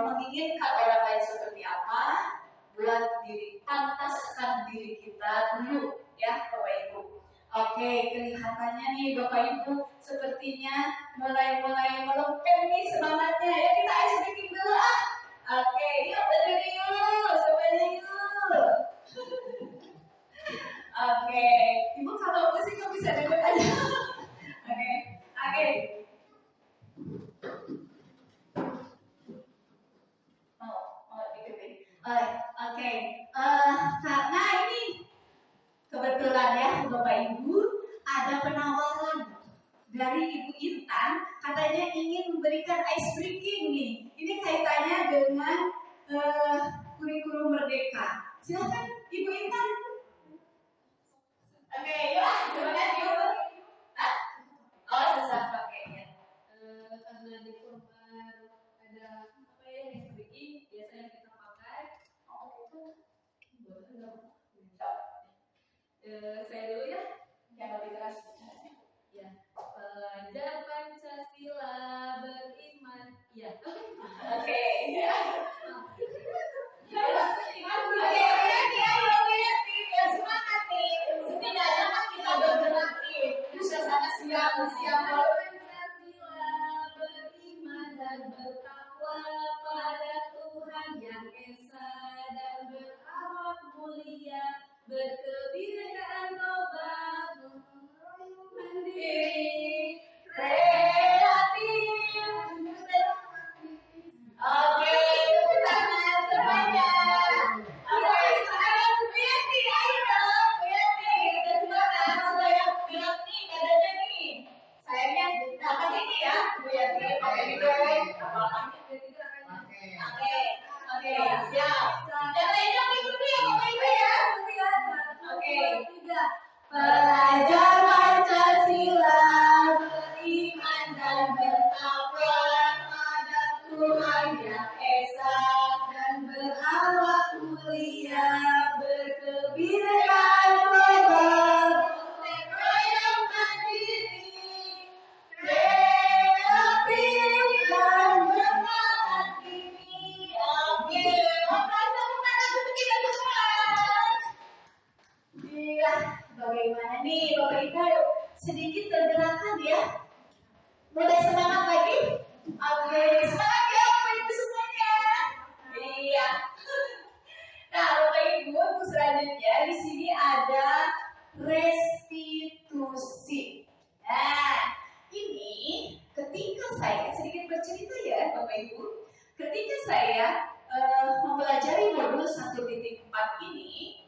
menginginkan orang lain seperti apa, buat diri, pantaskan diri kita dulu ya Bapak Ibu. Oke, kelihatannya nih Bapak Ibu sepertinya mulai melempem nih semangatnya ya. Kita ice breaking dulu ah. Oke, yuk berdiri yuk, semuanya yuk. Oke, Ibu kalau musik kok bisa duduk aja. Oke. Mau diketik. Oke. Karena ini kebetulan ya Bapak Ibu ada penawaran dari Ibu Intan, katanya ingin memberikan ice breaking nih. Ini kaitannya dengan kurikulum merdeka. Silakan Ibu Intan. Oke, yuk, gimana yuk? Oh, susah pakainya. Karena di format ada apa ya ice breaking biasanya kita pakai. Saya dulu ya. Yang lebih keras. Ya. Pelajar Pancasila beriman. Ya. Oke. Semangat nih. Setidaknya kan kita bergerak nih. Bisa sana siap. Pancasila beriman dan bertakwa pada Tuhan yang Esa dan berakhlak mulia, berkebinekaan global, mandiri, kreatif. Oke, tepuk tangan semuanya. Oke, ayo Buyati, ayo dong Buyati. Gimana? Sudah yang bilang nih nadanya nih. Sayangnya, nah pakai ini ya Buyati, pakai ini dong. Oke, siap. Yang lainnya mengikuti ya Bapak Ibu ya. Oke. Pelajar Pancasila beriman dan bertakwa pada Tuhan yang Esa dan berakhlak mulia, berkebinekaan global, bergoyang mandiri, kreatif dan bermanfaat ini. Oke, tepuk tangan untuk kita semua. Iya, bagaimana nih Bapak Ibu? Sedikit tergerakkan ya. Mulai semangat lagi. Oke, semangat ya Bapak Ibu semuanya. Iya. Nah, Bapak Ibu, untuk selanjutnya di sini ada restitusi. Nah, ini ketika saya sedikit bercerita ya Bapak Ibu, ketika saya mempelajari modul 1.4 ini,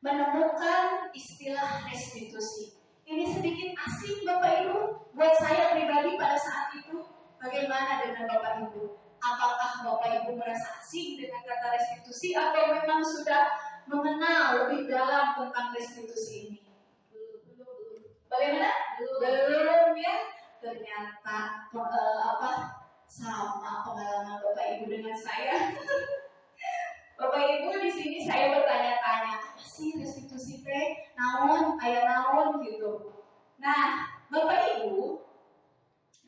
menemukan istilah restitusi. Ini sedikit asing Bapak Ibu buat saya pribadi pada saat itu. Bagaimana dengan Bapak Ibu? Apakah Bapak Ibu merasa asing dengan kata restitusi atau memang sudah mengenal lebih dalam tentang restitusi ini? Bagaimana? Belum ya. Ternyata sama pengalaman Bapak Ibu dengan saya. Bapak Ibu di sini saya bertanya-tanya, apa sih restitusi teh? Naon, aya naon gitu. Nah, Bapak Ibu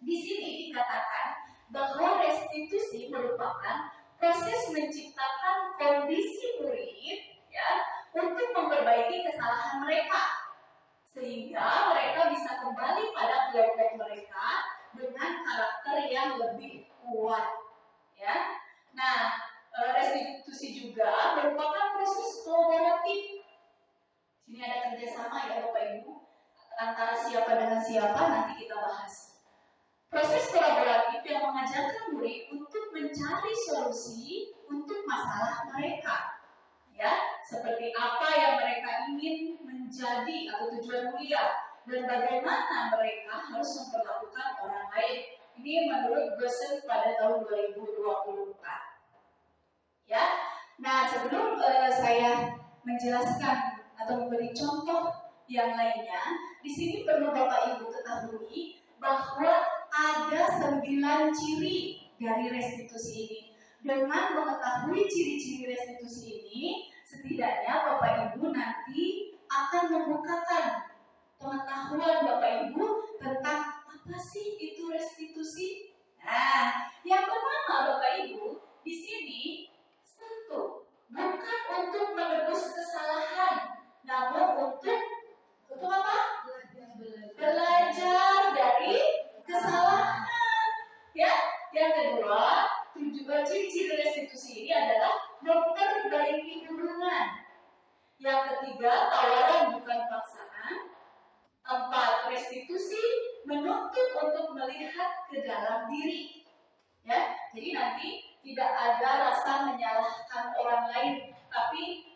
di sini dikatakan bahwa restitusi merupakan proses menciptakan kondisi murid ya untuk memperbaiki kesalahan mereka sehingga mereka bisa kembali pada kelompok mereka dengan karakter yang lebih kuat ya. Nah, restitusi juga merupakan proses kolaboratif. Sini ada kerjasama ya Bapak antara siapa dengan siapa nanti kita bahas. Proses kolaboratif yang mengajarkan murid untuk mencari solusi untuk masalah mereka. Ya, seperti apa yang mereka ingin menjadi atau tujuan kuliah dan bagaimana mereka harus memperlakukan orang lain. Ini menurut dosen pada tahun 2024. Ya, nah sebelum saya menjelaskan atau memberi contoh yang lainnya, di sini perlu Bapak Ibu ketahui bahwa ada 9 ciri dari restitusi ini. Dengan mengetahui ciri-ciri restitusi ini, setidaknya Bapak Ibu nanti akan membukakan pengetahuan Bapak Ibu tentang apa sih itu restitusi. Nah, yang pertama Bapak Ibu, di sini satu, bukan untuk menebus kesalahan, namun untuk apa? Belajar dari kesalahan. Ya, yang kedua, ciri-ciri restitusi ini adalah memperbaiki hubungan. Yang ketiga, tawaran bukan paksaan. 4, restitusi menuntut untuk melihat ke dalam diri. Ya, jadi nanti tidak ada rasa menyalahkan orang lain, tapi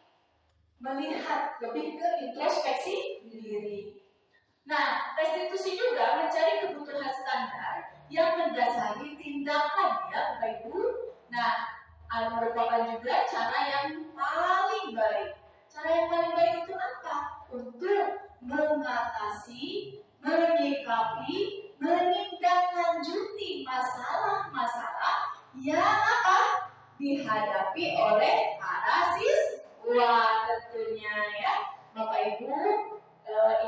melihat lebih ke introspeksi diri. Nah, restitusi juga mencari kebutuhan standar yang mendasari tindakan, ya Bapak Ibu. Nah, merupakan juga cara yang paling baik. Cara yang paling baik itu apa? Untuk mengatasi, menyikapi, menindaklanjuti masalah-masalah yang apa? Dihadapi oleh para siswa tentunya, ya Bapak Ibu.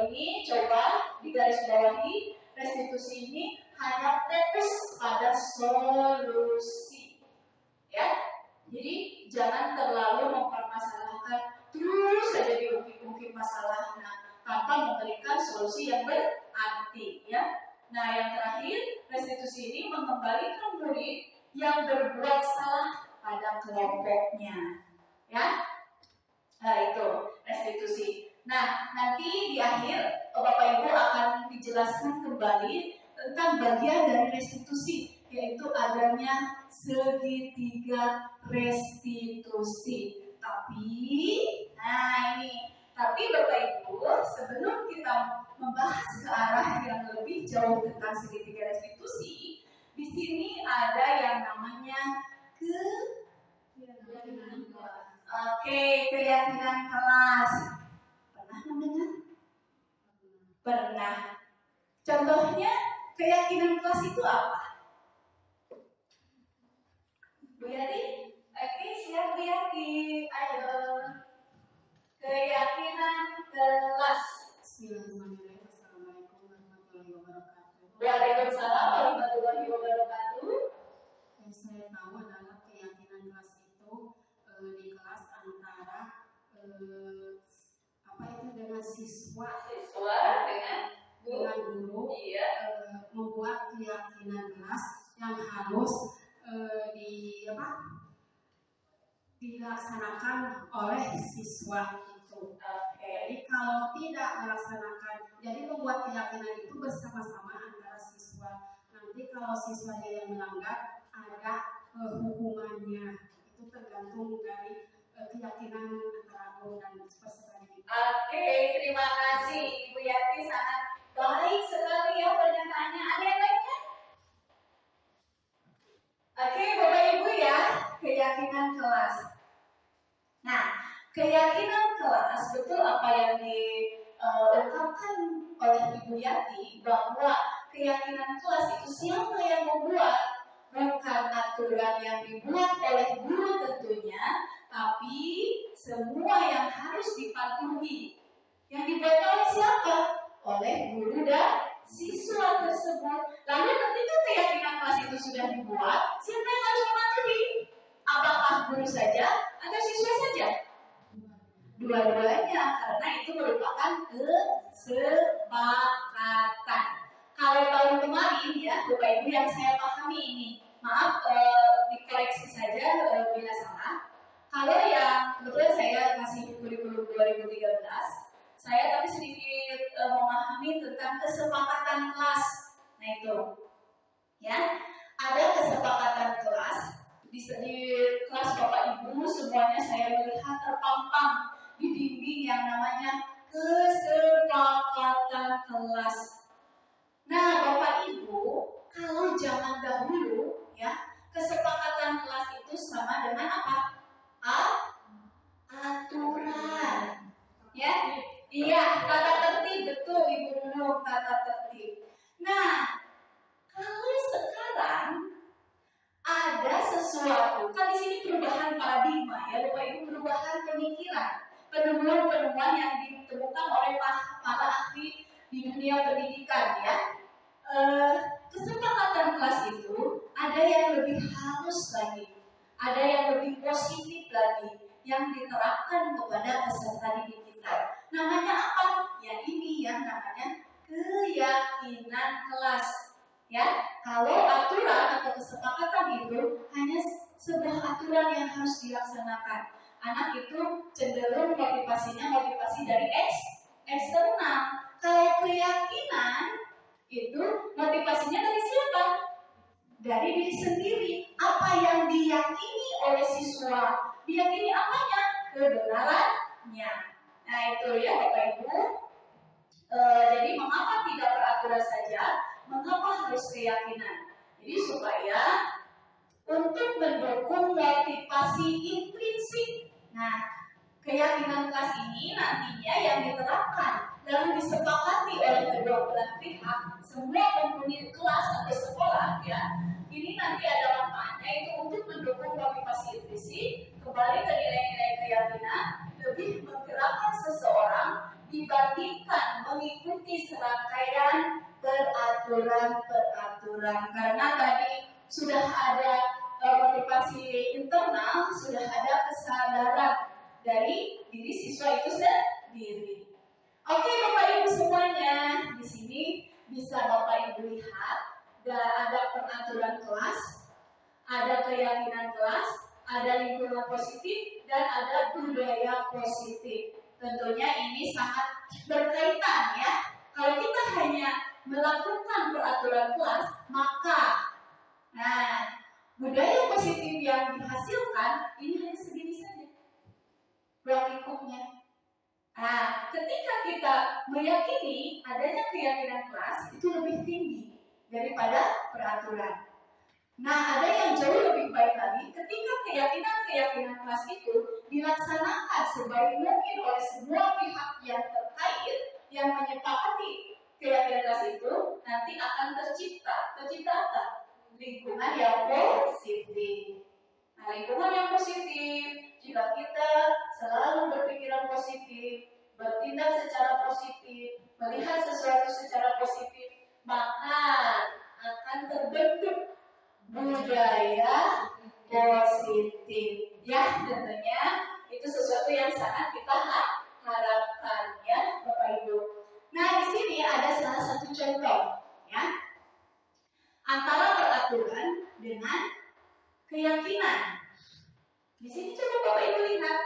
Ini coba digarisbawahi, restitusi ini hanya fokus pada solusi, ya. Jadi jangan terlalu mempermasalahkan terus saja diungkit-ungkit masalahnya tanpa memberikan solusi yang berarti, ya. Nah, yang terakhir, restitusi ini mengembalikan murid yang berbuat salah pada kelompoknya, ya. Nah, itu restitusi. Nah, nanti di akhir Bapak Ibu akan dijelaskan kembali tentang bagian dari restitusi, yaitu adanya segitiga restitusi. Tapi Bapak Ibu, sebelum kita membahas ke arah yang lebih jauh tentang segitiga restitusi, di sini ada yang namanya keyakinan kelas. Pernah mendengar? Pernah. Contohnya, keyakinan kelas itu apa? Bu Yati? Oke, siap Bu Yati. Ayo. Keyakinan kelas. Bismillahirrahmanirrahim. Assalamualaikum warahmatullahi wabarakatuh. Waalaikumsalam warahmatullahi wabarakatuh. Yang saya tahu adalah keyakinan kelas itu di kelas antara dengan siswa dengan guru, iya. Membuat keyakinan kelas yang harus dilaksanakan oleh siswa itu. Jadi kalau tidak melaksanakan, jadi membuat keyakinan itu bersama-sama antara siswa. Nanti kalau siswanya yang melanggar, ada hukumannya. Itu tergantung dari keyakinan antara guru dan peserta didik. Oke, terima kasih Ibu Yati, sangat baik sekali ya pernyataannya. Ada yang lainnya? Oke, Bapak Ibu ya, keyakinan kelas. Nah, keyakinan kelas betul apa yang diungkapkan oleh Ibu Yati, bahwa keyakinan kelas itu siapa yang membuat, bukan aturan yang dibuat oleh guru tentunya, tapi semua yang harus dipatuhi. Yang dibuat oleh siapa? Oleh guru dan siswa tersebut. Lalu ketika keyakinan kelas itu sudah dibuat, siapa yang harus mematuhi? Apakah guru saja atau siswa saja? Dua-duanya, karena itu merupakan kesepakatan. Kalau tahun kemarin ya, Bapak Ibu yang saya pahami ini, maaf dikoreksi saja bila salah. Kalau yang kebetulan saya masih kurikulum 2013, saya tapi sedikit memahami tentang tentang kesepakatan kelas. Nah itu, ya, ada kesepakatan kelas di kelas Bapak Ibu semuanya saya melihat terpampang di dinding yang namanya kesepakatan kelas. Nah Bapak Ibu, kalau zaman dahulu ya kesepakatan kelas itu sama dengan apa? Aturan, ya, iya, tata tertib, betul Ibu Nunung, tata tertib. Nah, kalau sekarang ada sesuatu, kan di sini perubahan paradigma ya, Bapak Ibu, perubahan pemikiran, penemuan-penemuan yang ditemukan oleh para ahli di dunia pendidikan ya. Kesepakatan kelas itu ada yang lebih halus lagi, ada yang lebih positif lagi, yang diterapkan kepada peserta didik kita. Namanya apa? Ya ini yang namanya keyakinan kelas. Ya, kalau aturan atau kesepakatan itu hanya sebuah aturan yang harus dilaksanakan. Anak itu cenderung motivasi dari eksternal. Kalau keyakinan itu motivasinya dari siapa? Dari diri sendiri. Apa yang diyakini oleh siswa? Diyakini apanya? Kebenarannya. Nah itu ya Bapak Ibu. Jadi mengapa tidak peraturan saja? Mengapa harus keyakinan? Jadi supaya untuk mendukung motivasi intrinsik. Nah, keyakinan kelas ini nantinya yang diterapkan lalu disepakati oleh kedua belah pihak, semua penghuni kelas atau sekolah ya. Ini nanti ada manfaatnya itu untuk mendukung motivasi intrinsik, kembali ke nilai-nilai keyakinan, lebih menggerakkan seseorang dibandingkan mengikuti serangkaian peraturan. Karena tadi sudah ada motivasi internal, sudah ada kesadaran dari diri siswa itu sendiri. Oke Bapak Ibu semuanya, di sini bisa Bapak Ibu lihat ada peraturan kelas, ada keyakinan kelas, ada lingkungan positif, dan ada budaya positif. Tentunya ini sangat berkaitan ya. Kalau kita hanya melakukan peraturan kelas, maka budaya positif yang dihasilkan ini hanya segini saja ruang lingkupnya. Ketika kita meyakini adanya keyakinan kelas itu lebih tinggi daripada peraturan. Ada yang jauh lebih baik lagi ketika keyakinan kelas itu dilaksanakan sebaik mungkin oleh semua pihak yang terkait yang menyepakati keyakinan kelas itu, nanti akan tercipta apa? Lingkungan yang positif. Lingkungan yang positif, jika kita selalu berpikiran positif, bertindak secara positif, melihat sesuatu secara positif, maka akan terbentuk budaya positif. Ya, tentunya itu sesuatu yang sangat kita harapkan ya, Bapak Ibu. Di sini ada salah satu contoh ya, antara peraturan dengan keyakinan. Di sini coba Bapak Ibu lihat.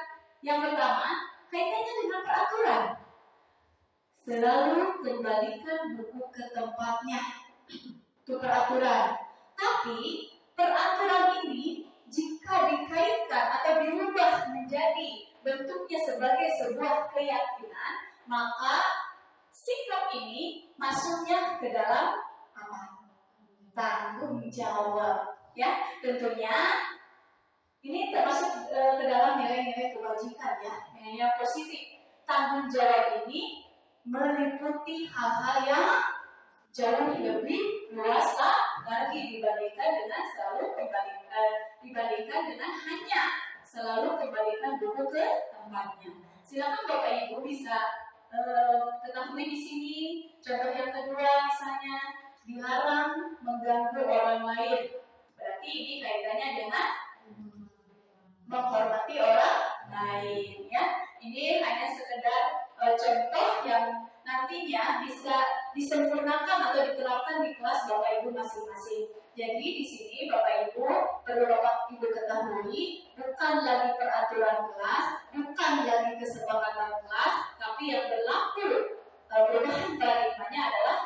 Yang pertama, kaitannya dengan peraturan. Selalu kembalikan buku ke tempatnya. Itu peraturan. Tapi peraturan ini jika dikaitkan atau dirubah menjadi bentuknya sebagai sebuah keyakinan, maka sikap ini masuknya ke dalam apa? Tanggung jawab. Ya, tentunya ini termasuk ke dalam nilai-nilai kebajikan ya, nilai positif. Tanggung jawab ini meliputi hal-hal yang jauh lebih luas lagi dibandingkan dengan hanya selalu kembalikan buku ke tempatnya. Silakan Bapak Ibu bisa ketahui di sini. Contoh yang kedua misalnya dilarang mengganggu orang lain. Berarti ini kaitannya dengan menghormati orang lain ya. Ini hanya sekedar contoh yang nantinya bisa disempurnakan atau diterapkan di kelas Bapak Ibu masing-masing. Jadi di sini Bapak Ibu perlu Bapak Ibu ketahui, bukan lagi peraturan kelas, bukan lagi kesepakatan kelas, tapi yang berlaku perubahan paradigmanya adalah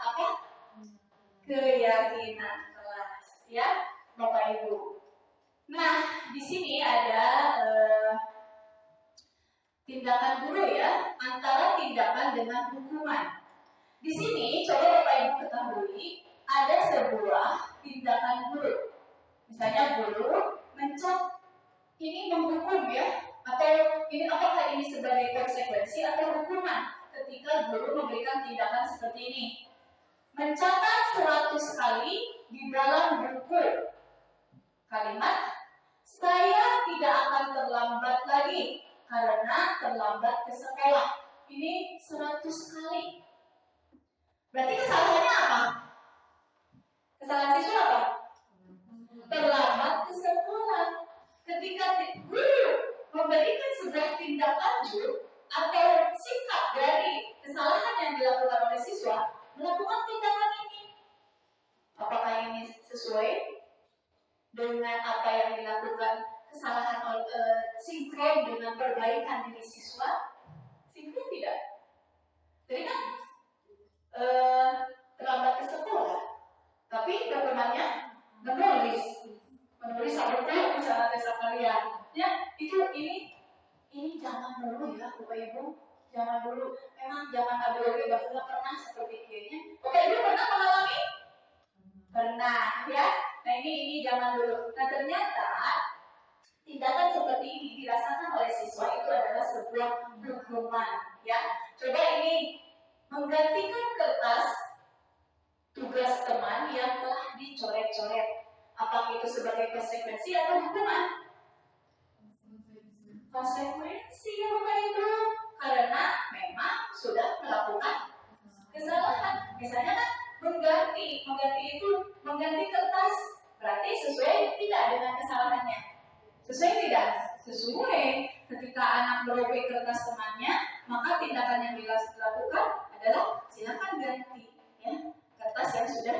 keyakinan kelas, ya, Bapak Ibu. Nah, di sini ada tindakan guru ya, antara tindakan dengan hukuman. Di sini coba Bapak Ibu ketahui ada sebuah tindakan guru. Misalnya guru mencap, ini menghukum ya, atau ini apakah ini sebagai konsekuensi atau hukuman ketika guru memberikan tindakan seperti ini. Mencatat 100 kali di dalam buku kalimat, saya tidak akan terlambat lagi karena terlambat ke sekolah. Ini 100 kali. Berarti kesalahannya apa? Kesalahan siswa apa? Terlambat ke sekolah. Ketika guru memberikan sebuah tindak lanjut atau sikap dari kesalahan yang dilakukan oleh siswa, melakukan tindakan ini, apakah ini sesuai dengan apa yang dilakukan kesalahan sinkron dengan perbaikan diri siswa? Sinkron tidak. Jadi kan terlambat ke sekolah, tapi bagaimana menulis satu buku misalnya tes kalian, ya ini jangan dulu ya Bapak Ibu, jangan dulu. Memang zaman ABG bahkan pernah seperti ini. Bapak Ibu pernah mengalami? Pernah ya. Nah ini zaman dulu. Nah ternyata tindakan seperti ini dirasakan oleh siswa itu adalah sebuah hukuman ya. Coba ini menggantikan kertas tugas teman yang telah dicoret-coret. Apakah itu sebagai konsekuensi atau hukuman? Konsekuensi ya Bapak Ibu, karena memang sudah melakukan kesalahan. Misalnya kan mengganti kertas, berarti sesuai tidak dengan kesalahannya? Sesuai tidak? Sesuai. Ketika anak merobek kertas temannya, maka tindakan yang dilakukan adalah silakan ganti ya kertas yang sudah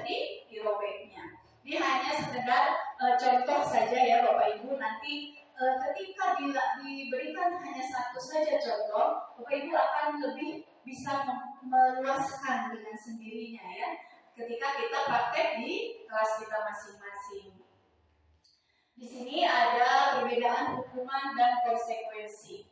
dirobeknya. Ini hanya sekedar contoh saja ya Bapak Ibu. Nanti ketika diberikan hanya satu saja contoh, Bapak Ibu akan lebih bisa meluaskan dengan sendirinya ya. Ketika kita praktek di kelas kita masing-masing. Di sini ada perbedaan hukuman dan konsekuensi.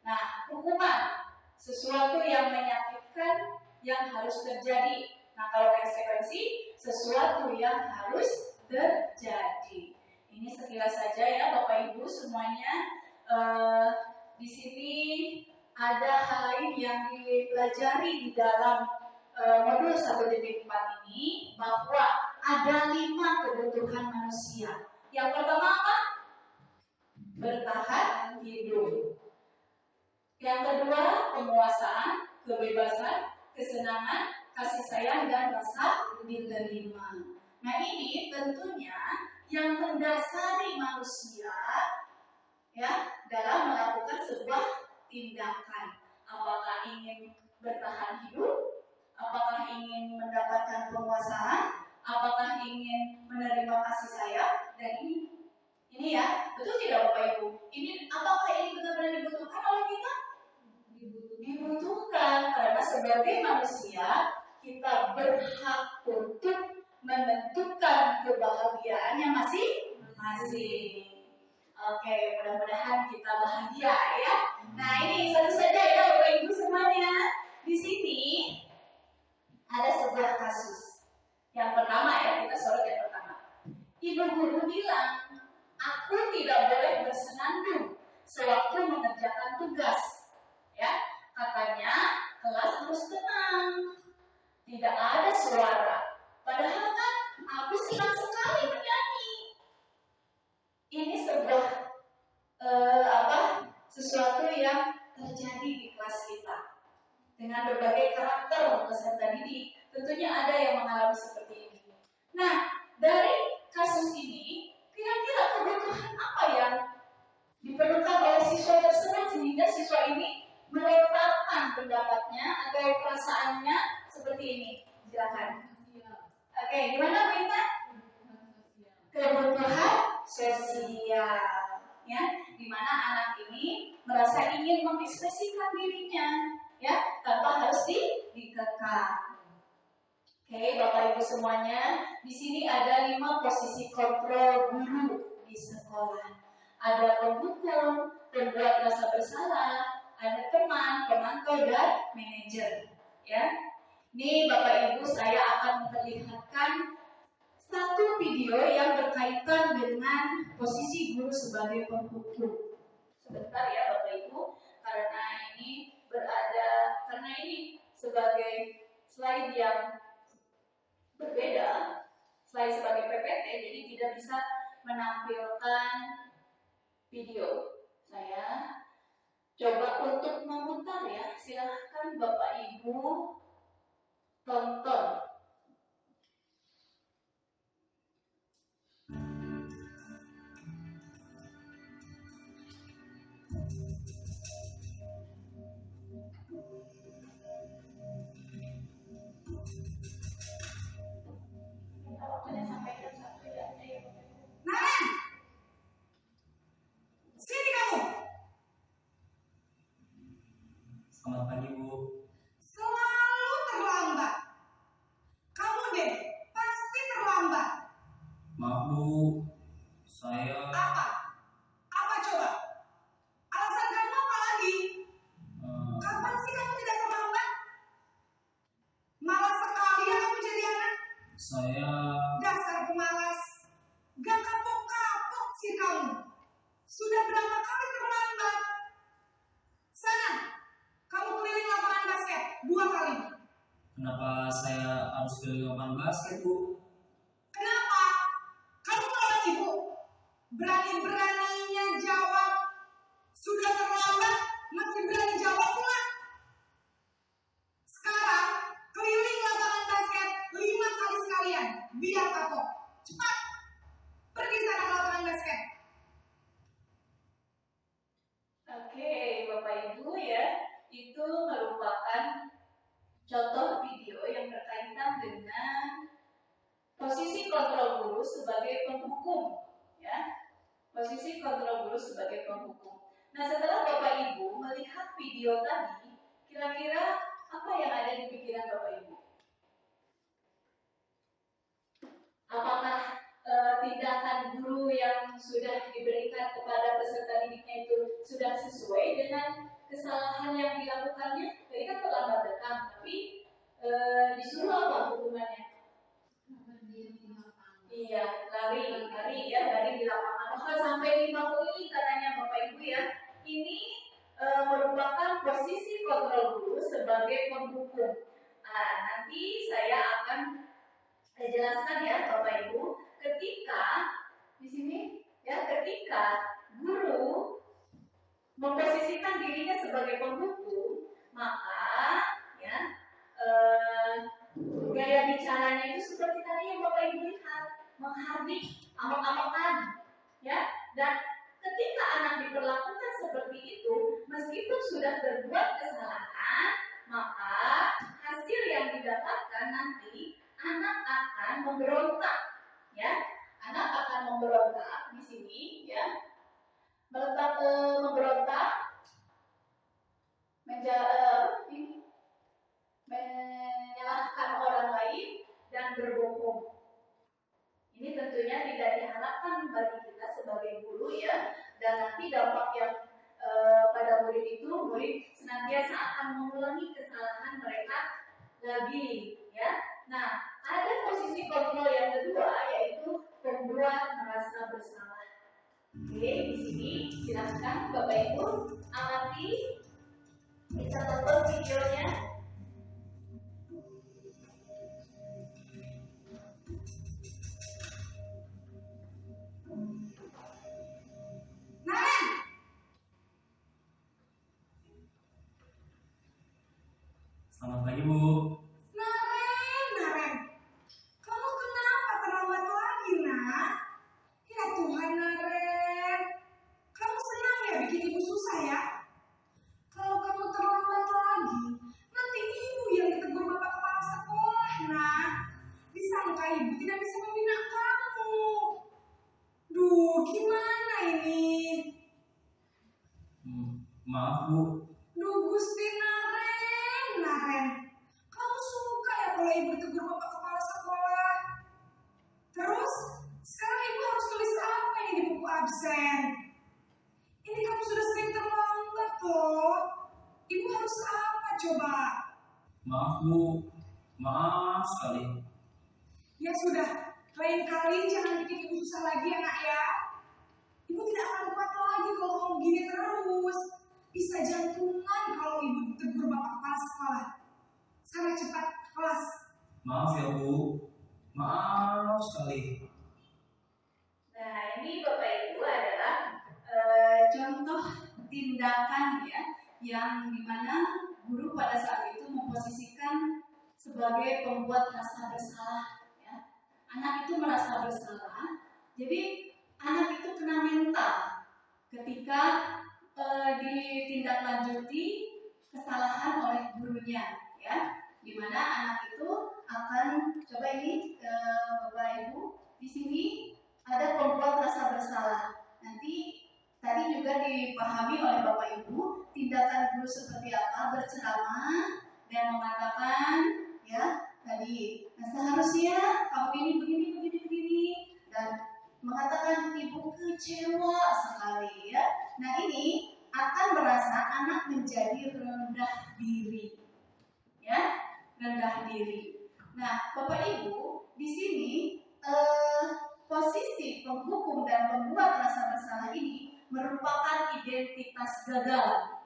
Nah, hukuman sesuatu yang menyakitkan yang harus terjadi. Nah, kalau konsekuensi sesuatu yang harus terjadi. Ini sekilas saja ya Bapak Ibu semuanya. Di sini ada hal lain yang dipelajari di dalam modul 1.4 ini, bahwa ada 5 kebutuhan manusia. Yang pertama apa? Bertahan hidup. Yang kedua, penguasaan, kebebasan, kesenangan, kasih sayang, dan rasa diterima. Nah ini tentunya yang mendasari manusia ya dalam melakukan sebuah tindakan. Apakah ingin bertahan hidup? Apakah ingin mendapatkan penguasaan? Apakah ingin menerima kasih sayang? Dan ini ya, betul tidak Bapak Ibu? Ini apakah ini benar-benar dibutuhkan oleh kita? Dibutuhkan, karena sebagai manusia kita berhak untuk menentukan kebahagiaannya masing-masing. Oke, mudah-mudahan kita bahagia ya. Nah ini satu saja ya Bapak Ibu semuanya. Di sini ada sebuah kasus. Yang pertama ya, kita sorot yang pertama. Ibu guru bilang, aku tidak boleh bersenandung sewaktu mengerjakan tugas. Ya, katanya kelas harus tenang, tidak ada suara. Padahal kan aku senang sekali menyanyi. Ini sebuah sesuatu yang terjadi di kelas kita dengan berbagai karakter peserta didik. Tentunya ada yang mengalami seperti ini. Nah, dari kasus ini, kira-kira kebutuhan apa yang diperlukan oleh siswa tersebut sehingga siswa ini melemparkan pendapatnya atau perasaannya seperti ini? Silakan. Oke, gimana Bu Intan? Kebutuhan sosial, ya, di mana anak ini merasa ingin mengekspresikan dirinya, ya, tanpa harus dikekang. Oke, Bapak Ibu semuanya, di sini ada 5 posisi kontrol guru di sekolah. Ada pembuka, pembuat rasa bersalah, ada teman, pemantau, dan manajer. Ya, ini Bapak Ibu saya akan memperlihatkan satu video yang berkaitan dengan posisi guru sebagai penghukum. Sebentar ya Bapak Ibu, karena ini sebagai slide yang berbeda, slide sebagai PPT, jadi tidak bisa menampilkan video. Saya coba untuk memutar ya, silahkan Bapak Ibu tonton. Sini kamu. Selamat pagi, Bu. Selalu terlambat. Kamu deh, pasti terlambat. Maaf, Bu. Saya Apa? Apa coba? Alasan kamu apa lagi? Kapan sih kamu tidak terlambat? Malas sekali ya kamu jadi anak. saya Dasar pemalas. Gak kapok-kapok sih kamu. Sudah berapa kali terlambat? Sana, kamu keliling lapangan basket 2 kali. kenapa saya harus keliling lapangan basket, Bu? Kenapa? Kamu melawan ibu. Berani-beraninya jawab. Sudah terlambat, masih berani jawab pula. Sekarang, keliling lapangan basket 5 kali sekalian. Biar kapok. Cepat. Pergi sana ke lapangan basket. Oke, Bapak Ibu ya, itu merupakan contoh video yang berkaitan dengan posisi kontrol guru sebagai penghukum, ya. Posisi kontrol guru sebagai penghukum. Nah, setelah Bapak Ibu melihat video tadi, kira-kira apa yang ada di pikiran Bapak Ibu? Apakah tindakan guru yang sudah diberikan kepada peserta didiknya itu sudah sesuai dengan kesalahan yang dilakukannya? Jadi kan terlambat datang, tapi disuruh apa hukumannya? Iya, lari di lapangan. Bahkan sampai 5 keliling katanya Bapak Ibu ya. Ini merupakan posisi kontrol guru sebagai penghukum. Nah, nanti saya akan jelaskan ya Bapak Ibu, ketika di sini ya, ketika guru memposisikan dirinya sebagai penghukum, maka ya gaya bicaranya itu seperti tadi yang Bapak Ibu lihat, menghardik, amok-amokan, ya. Dan ketika anak diperlakukan seperti itu, meskipun sudah berbuat kesalahan, maka hasil yang didapatkan nanti anak akan memberontak, ya. Anak akan memberontak di sini, ya. Memberontak, menyalahkan orang lain dan berbohong. Ini tentunya tidak diharapkan bagi kita sebagai guru ya. Dan nanti dampak yang pada murid itu, murid senantiasa akan mengulangi kesalahan mereka lagi, ya. Nah, ada posisi kontrol yang kedua yaitu pembuat merasa bersalah. Oke, di sini silahkan Bapak Ibu amati, bisa tonton videonya. Naren, Selamat pagi, Bu. Naren, kamu kenapa terlambat lagi, nak? Ya Tuhan, Naren, kamu senang ya bikin ibu susah ya? Kalau kamu terlambat lagi, nanti ibu yang ditegur bapak kepala sekolah, nak. Disangka ibu tidak bisa membina kamu. Duh, gimana ini? Maaf, Bu. Duh, Gusti Naren, kamu suka ya kalau ibu tegur bapak kepala coba? Maaf Bu, maaf sekali. Ya sudah, lain kali jangan bikin ibu susah lagi ya nak ya. Ibu tidak akan kuat lagi kalau kamu begini terus. Bisa jantungan kalau ibu ditegur bapak kepala sekolah. Sana cepat ke kelas. Maaf ya Bu, maaf sekali. Nah, ini Bapak Ibu adalah contoh tindakan ya, yang dimana guru pada saat itu memposisikan sebagai pembuat rasa bersalah. Ya. Anak itu merasa bersalah, jadi anak itu kena mental ketika ditindaklanjuti kesalahan oleh gurunya, ya. Dimana anak itu akan coba ini Bapak Ibu di sini ada pembuat rasa bersalah. Nanti tadi juga dipahami oleh Bapak Ibu tindakan guru seperti apa, berceramah dan mengatakan ya tadi seharusnya kamu ini begini dan mengatakan ibu kecewa sekali ya. Nah ini akan merasa anak menjadi rendah diri ya, rendah diri. Nah Bapak Ibu di sini posisi penghukum dan pembuat rasa bersalah ini merupakan identitas gagal.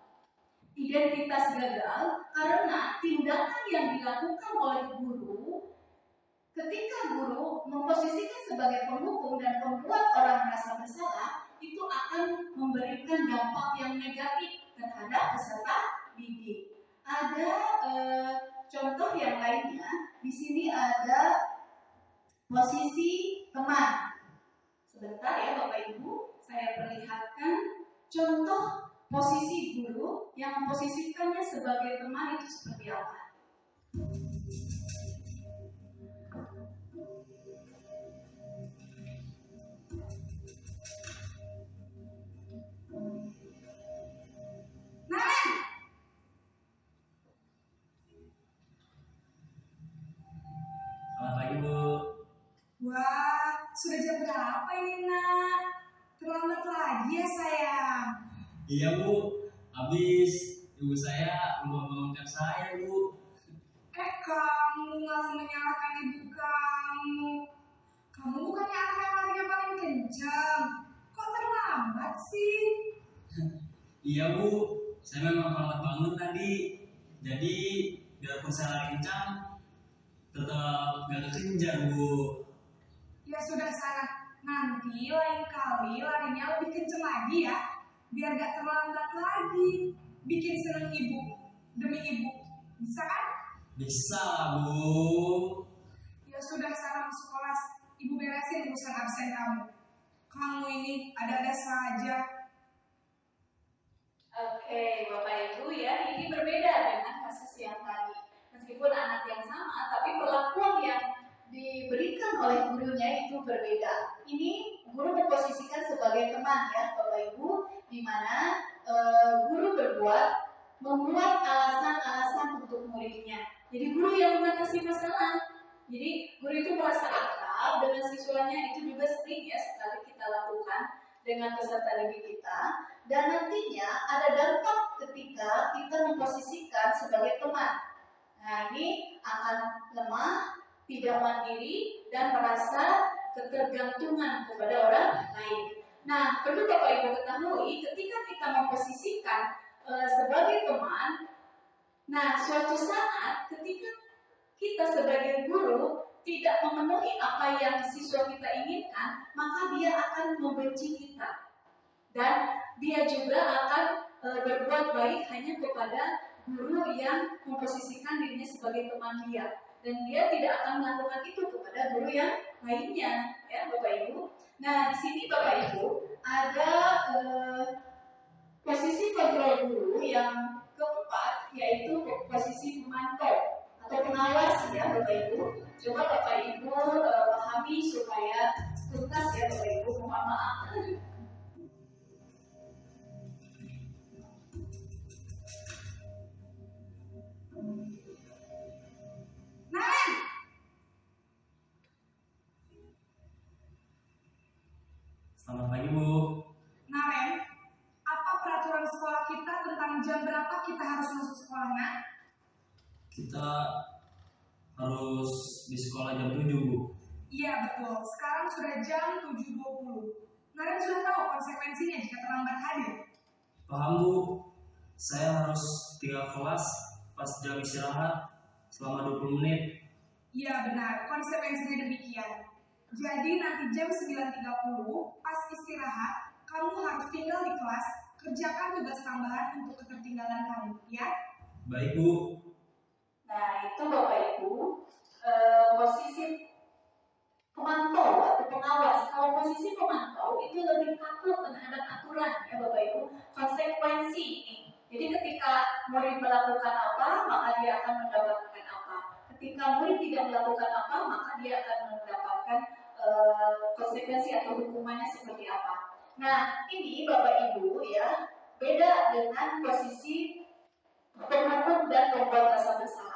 Identitas gagal karena tindakan yang dilakukan oleh guru ketika guru memposisikan sebagai penghukum dan pembuat orang merasa bersalah itu akan memberikan dampak yang negatif terhadap peserta didik. Ada contoh yang lainnya, di sini ada posisi teman. Sebentar ya Bapak Ibu, saya perlihatkan contoh posisi guru yang memposisikannya sebagai teman itu seperti apa. Selamat pagi Bu. Wah, sudah jam berapa ini nak? Terlambat lagi ya sayang. Iya Bu, habis ibu saya lupa bangunkan saya Bu. Kamu malah menyalahkan ibu kamu. Kamu bukannya anak yang larinya paling kencang. Kok terlambat sih? Iya Bu, saya memang terlambat bangun tadi. Jadi biarpun saya lari kencang, tetap gak kekejar Bu. Ya sudah sana. Nanti lain kali larinya lebih kencang lagi ya. Biar gak terlambat lagi. Bikin seneng ibu demi ibu. Bisa kan? Bisa Bu. Ya sudah sana masuk kelas. Ibu beresin urusan absen kamu. Kamu ini ada-ada saja. Oke, Bapak Ibu ya, ini berbeda dengan kasus yang tadi. Meskipun anak yang sama, tapi perlakuan yang diberikan oleh gurunya itu berbeda. Ini guru memposisikan sebagai teman ya, Bapak Ibu, di mana guru membuat alasan-alasan untuk muridnya. Jadi guru yang mengatasi masalah. Jadi guru itu merasa akrab dengan siswanya, itu juga sering ya sekali kita lakukan dengan peserta didik kita. Dan nantinya ada dampak ketika kita memposisikan sebagai teman. Nah ini akan lemah, tidak mandiri, dan merasa ketergantungan kepada orang lain. Nah perlu Bapak Ibu ketahui ketika kita memposisikan sebagai teman, nah suatu saat ketika kita sebagai guru tidak memenuhi apa yang siswa kita inginkan, maka dia akan membenci kita. Dan dia juga akan berbuat baik hanya kepada guru yang memposisikan dirinya sebagai teman dia. Dan dia tidak akan melakukan itu kepada guru yang lainnya, ya Bapak Ibu. Nah di sini Bapak Ibu ada posisi kontrol guru yang keempat, yaitu posisi pemantau atau pengawas ya Bapak Ibu. Coba Bapak Ibu pahami supaya tuntas ya Bapak Ibu. Mohon maaf. Selamat pagi Bu. Naren, apa peraturan sekolah kita tentang jam berapa kita harus masuk sekolah nak? kita harus di sekolah jam 7, Bu. Iya betul, sekarang sudah jam 7.20. Naren sudah tahu konsekuensinya jika terlambat hadir. Paham, Bu. Saya harus tinggal kelas pas jam istirahat selama 20 menit. Iya benar, konsekuensinya demikian. Jadi nanti jam 9.30 pas istirahat, kamu harus tinggal di kelas, kerjakan tugas tambahan untuk ketertinggalan kamu, ya? Baik, Bu. Nah, itu Bapak Ibu, posisi pemantau atau pengawas. Kalau posisi pemantau itu lebih takut terhadap aturan, ya Bapak Ibu, konsekuensi ini. Jadi ketika murid melakukan apa, maka dia akan mendapatkan apa. Ketika murid tidak melakukan apa, maka dia akan mendapatkan konsekuensi atau hukumannya seperti apa. Nah, ini Bapak Ibu ya, beda dengan posisi penghukum dan pembuat rasa bersalah.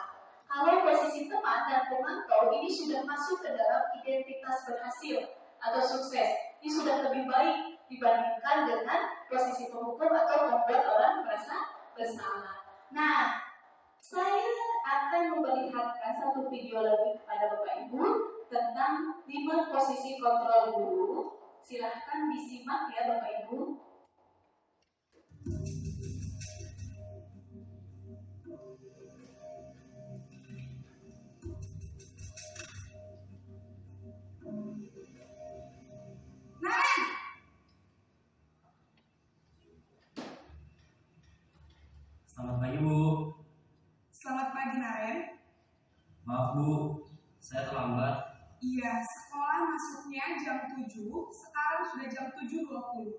Kalau posisi teman dan pemantau ini sudah masuk ke dalam identitas berhasil atau sukses. Ini sudah lebih baik dibandingkan dengan posisi penghukum atau membuat orang merasa bersalah. Nah, saya akan memperlihatkan satu video lagi kepada Bapak Ibu tentang 5 posisi kontrol guru. Silahkan disimak ya Bapak Ibu. Selamat pagi, Bu. Selamat pagi Naren. Maaf, Bu. Saya terlambat. Iya, sekolah masuknya jam 7, sekarang sudah jam 7.20.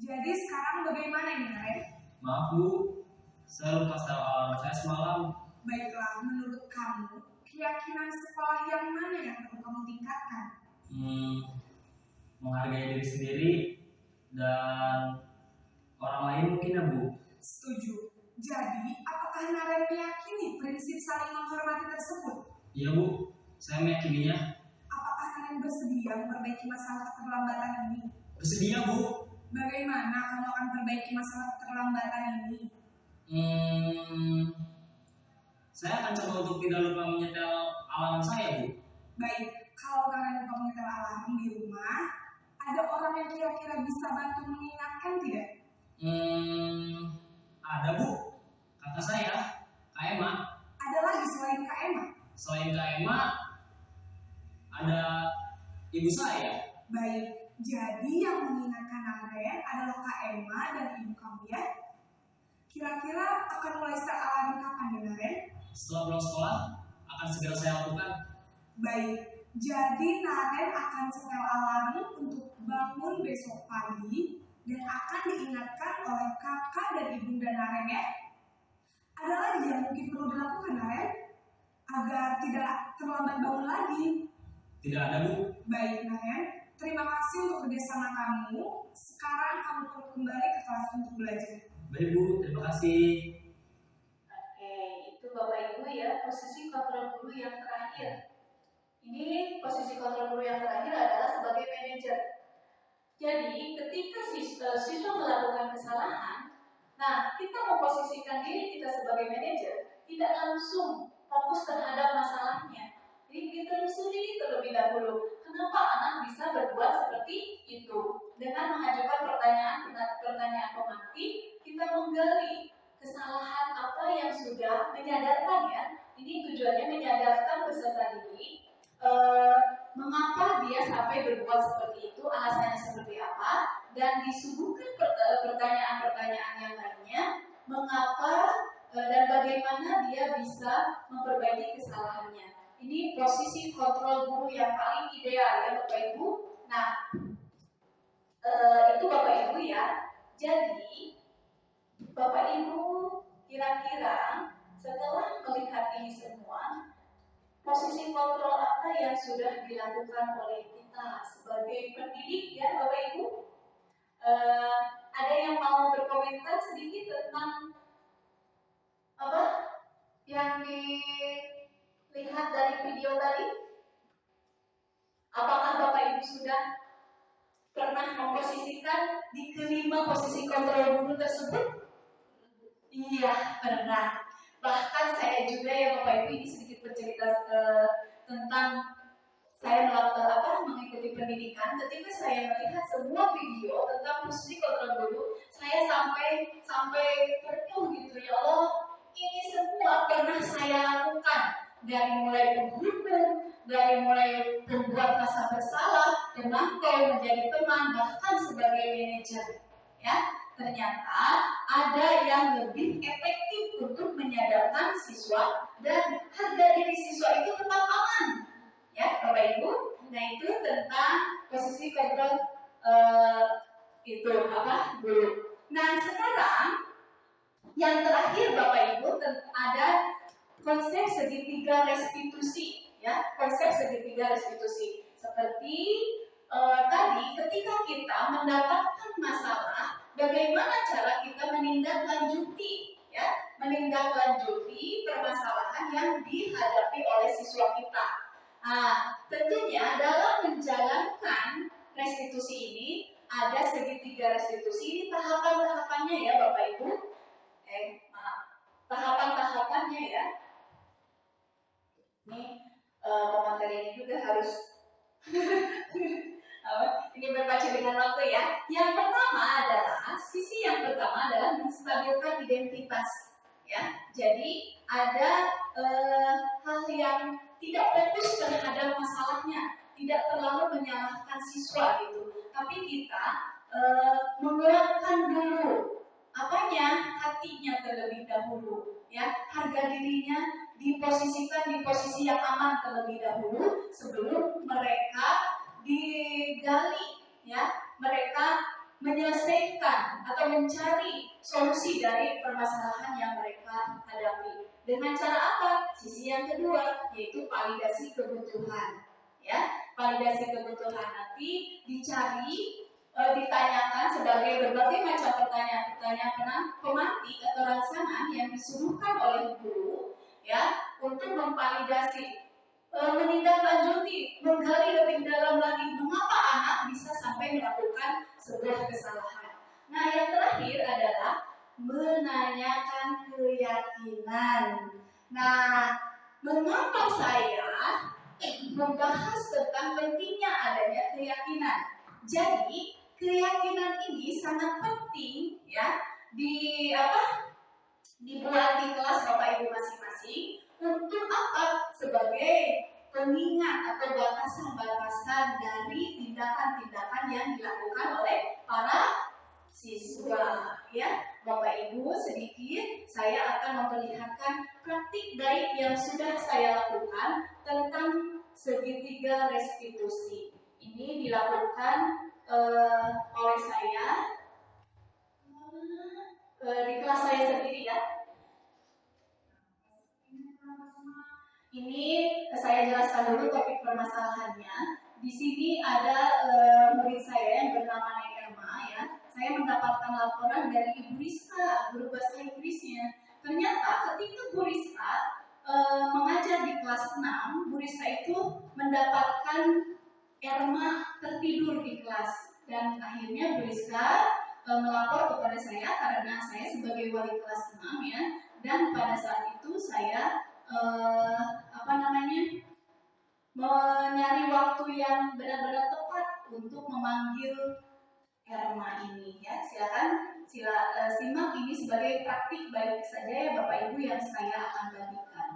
Jadi sekarang bagaimana ini Naren? Maaf, Bu. Saya lupa setel alarm saya semalam. Baiklah, menurut kamu, keyakinan sekolah yang mana yang perlu kamu tingkatkan? Menghargai diri sendiri dan orang lain mungkin ya, Bu. Setuju. Jadi, apakah Naren meyakini prinsip saling menghormati tersebut? Iya, Bu. Saya meyakininya. Apakah Naren bersedia memperbaiki masalah keterlambatan ini? Bersedia, Bu. Bagaimana kamu akan perbaiki masalah keterlambatan ini? Saya akan coba untuk tidak lupa menyetel alarm saya, Bu. Baik, kalau Naren lupa menyetel alarm di rumah, ada orang yang kira-kira bisa bantu mengingatkan tidak? Ada, Bu. Kakak saya, Kak Emma. Ada lagi selain Kak Emma? Selain Kak Emma, ada ibu saya. Baik, jadi yang mengingatkan Naren adalah Kak Emma dan ibu kamu ya? Kira-kira akan mulai set alarm kapan ya Naren? Setelah pulang sekolah, akan segera saya lakukan. Baik, jadi Naren akan setel alarm untuk bangun besok pagi dan akan diingatkan oleh kakak dan ibunda Naren ya? Ada lagi yang mungkin perlu dilakukan Naren? Agar tidak terlambat bangun lagi. Tidak ada, Bu. Baik Naren, terima kasih untuk kerjasama kamu. Sekarang kamu perlu kembali ke kelas untuk belajar. Baik, Bu. Terima kasih. Oke, itu Bapak Ibu ya, posisi kontrol guru yang terakhir. Ini posisi kontrol guru yang terakhir adalah sebagai manajer. Jadi ketika siswa melakukan kesalahan, nah kita memposisikan diri kita sebagai manajer, tidak langsung fokus terhadap masalahnya. Jadi kita telusuri terlebih dahulu, kenapa anak bisa berbuat seperti itu. Dengan mengajukan pertanyaan pemantik, kita menggali kesalahan apa yang sudah menyadarkan ya. Ini tujuannya menyadarkan peserta didik mengapa dia sampai berbuat seperti itu, alasannya seperti apa, dan disuguhkan pertanyaan-pertanyaan yang lainnya, mengapa dan bagaimana dia bisa memperbaiki kesalahannya. Ini posisi kontrol guru yang paling ideal ya Bapak Ibu. Nah, itu Bapak Ibu ya. Jadi Bapak Ibu kira-kira setelah melihat ini semua, posisi kontrol apa yang sudah dilakukan oleh kita sebagai pendidik ya Bapak Ibu? Ada yang mau berkomentar sedikit tentang apa yang dilihat dari video tadi? Apakah Bapak Ibu sudah pernah memposisikan di kelima posisi kontrol guru tersebut? Iya, pernah. Bahkan saya juga ya Bapak Ibu, ini sedikit bercerita tentang saya mengikuti pendidikan. Ketika saya melihat semua video tentang musik kontrol guru, saya sampai tertuh gitu, ya Allah, ini semua pernah saya lakukan, dari mulai penghubung, dari mulai membuat rasa bersalah, merangkul, menjadi teman, bahkan sebagai manajer. Ya, ternyata ada yang lebih efektif untuk menyadarkan siswa dan harga diri siswa itu tetap aman. Ya, Bapak Ibu. Nah, itu tentang posisi kontrol dulu. Nah, sekarang yang terakhir Bapak Ibu, ada konsep segitiga restitusi, ya, konsep segitiga restitusi. Seperti tadi, ketika kita mendapatkan masalah, bagaimana cara kita menindaklanjuti, ya, menindaklanjuti permasalahan yang dihadapi oleh siswa kita. Nah, tentunya dalam menjalankan restitusi ini ada segitiga restitusi. Ini tahapan-tahapannya ya Bapak Ibu. Tahapan-tahapannya ya. Ini pemateri ini juga harus ini berpacu dengan waktu ya. Yang pertama adalah, sisi yang pertama adalah menstabilkan identitas. Ya, jadi ada hal yang tidak fokus terhadap masalahnya, tidak terlalu menyalahkan siswa gitu, tapi kita menguatkan dulu hatinya terlebih dahulu, ya, harga dirinya diposisikan di posisi yang aman terlebih dahulu sebelum mereka digali, ya, mereka menyelesaikan atau mencari solusi dari permasalahan yang mereka hadapi. Dengan cara apa? Sisi yang kedua, yaitu validasi kebutuhan. Ya, validasi kebutuhan nanti dicari, ditanyakan sebagai berbagai macam pertanyaan pemantik atau rangsangan yang disuruhkan oleh guru, ya, untuk memvalidasi, menindaklanjuti, menggali lebih dalam lagi mengapa anak bisa sampai melakukan sebuah kesalahan. Nah, yang terakhir adalah menanyakan keyakinan. Nah, mengapa saya membahas tentang pentingnya adanya keyakinan? Jadi, keyakinan ini sangat penting, ya, dibuat di kelas Bapak Ibu masing-masing. Untuk apa? Sebagai pengingat atau batasan-batasan dari tindakan-tindakan yang dilakukan oleh para siswa, ya. Bapak Ibu, sedikit saya akan memperlihatkan praktik baik yang sudah saya lakukan tentang segitiga restitusi. Ini dilakukan oleh saya di kelas saya sendiri, ya. Ini saya jelaskan dulu topik permasalahannya. Di sini ada murid saya yang bernama Negerma, ya. Saya mendapatkan laporan dari Ibu Rizka, guru bahasa Inggrisnya. Ternyata ketika Bu Rizka mengajar di kelas 6, Bu Rizka itu mendapatkan Erma tertidur di kelas. Dan akhirnya Bu Rizka melapor kepada saya karena saya sebagai wali kelas 6, ya. Dan pada saat itu saya menyari waktu yang benar-benar tepat untuk memanggil Erma ini, ya. Silakan simak ini sebagai praktik baik saja ya Bapak Ibu yang saya akan bagikan.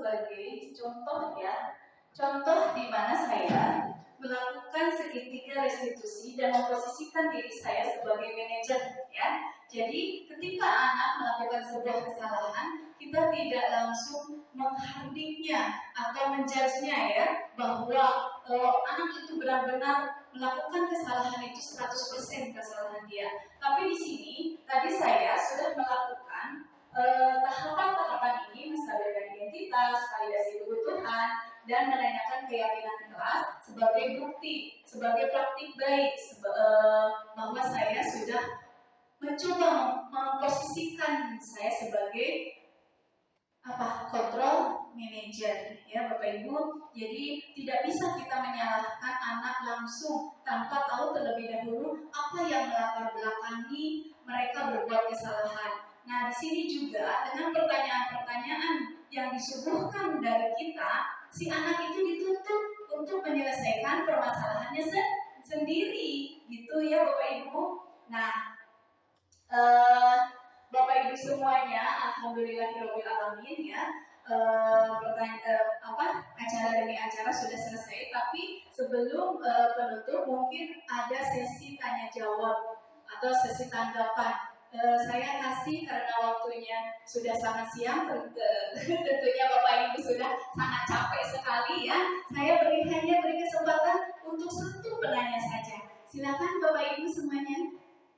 sebagai contoh ya. Contoh di mana saya melakukan segitiga restitusi dan memposisikan diri saya sebagai manajer ya. Jadi ketika anak melakukan sebuah kesalahan, kita tidak langsung menghardiknya atau menjudge-nya ya, bahwa anak itu benar-benar melakukan kesalahan itu 100% kesalahan dia. Tapi di sini tadi saya sudah melakukan tahapan-tahapan ini, menstabilkan identitas, validasi kebutuhan, dan menanyakan keyakinan kelas sebagai bukti, sebagai praktik baik, bahwa saya sudah mencoba memposisikan saya sebagai kontrol manager ya Bapak Ibu. Jadi tidak bisa kita menyalahkan anak langsung tanpa tahu terlebih dahulu apa yang melatar belakangi mereka berbuat kesalahan. Nah, di sini juga dengan pertanyaan-pertanyaan yang disuguhkan dari kita, si anak itu dituntut untuk menyelesaikan permasalahannya sendiri, gitu ya Bapak Ibu. Nah, Bapak Ibu semuanya, alhamdulillahirabbil alamin ya. Acara demi acara sudah selesai, tapi sebelum penutup mungkin ada sesi tanya jawab atau sesi tanggapan. Saya kasih karena waktunya sudah sangat siang, tentunya Bapak Ibu sudah sangat capek sekali ya. Saya hanya beri kesempatan untuk satu penanya saja. Silakan Bapak Ibu semuanya.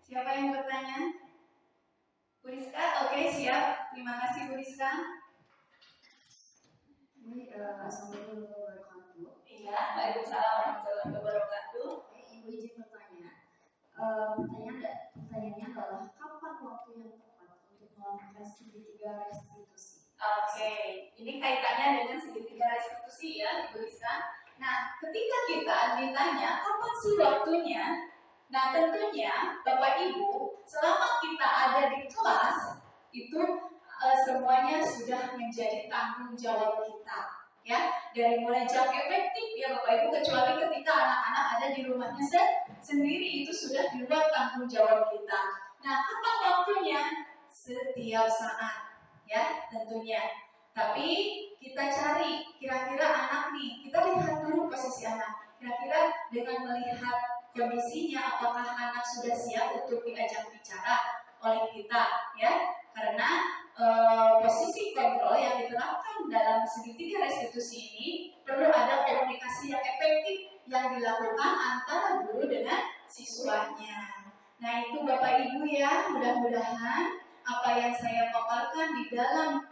Siapa yang bertanya? Bu Rizka, oke siap. Terima kasih Bu Rizka. Ini Assalamualaikum warahmatullahi wabarakatuh. Iya, Waalaikumsalam warahmatullahi wabarakatuh. Ibu izin bertanya. Pertanyaannya adalah kapan waktu yang tepat untuk melakukan segitiga restitusi? Oke, ini kaitannya dengan segitiga restitusi ya, Ibu Rizka. Nah, ketika kita ditanya kapan sih waktunya, nah tentunya Bapak Ibu selama kita ada di kelas itu semuanya sudah menjadi tanggung jawab kita ya, dari mulai jam efektif ya Bapak Ibu, kecuali ketika anak-anak ada di rumahnya sendiri itu sudah di luar tanggung jawab kita. Nah, kapan waktunya? Setiap saat ya tentunya. Tapi kita cari kira-kira anak nih, kita lihat dulu posisi anak. Kira-kira dengan melihat kondisinya apakah anak sudah siap untuk diajak bicara oleh kita ya. Karena posisi kontrol yang diterapkan dalam segitiga restitusi ini perlu ada komunikasi yang efektif yang dilakukan antara guru dengan siswanya. Nah itu Bapak Ibu ya, mudah-mudahan apa yang saya paparkan di dalam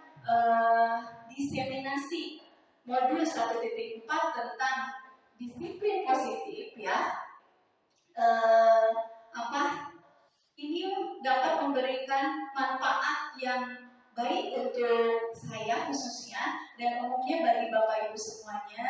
diseminasi modul 1.4 tentang disiplin positif ya, ini dapat memberikan manfaat yang baik untuk saya khususnya dan umumnya bagi Bapak Ibu semuanya,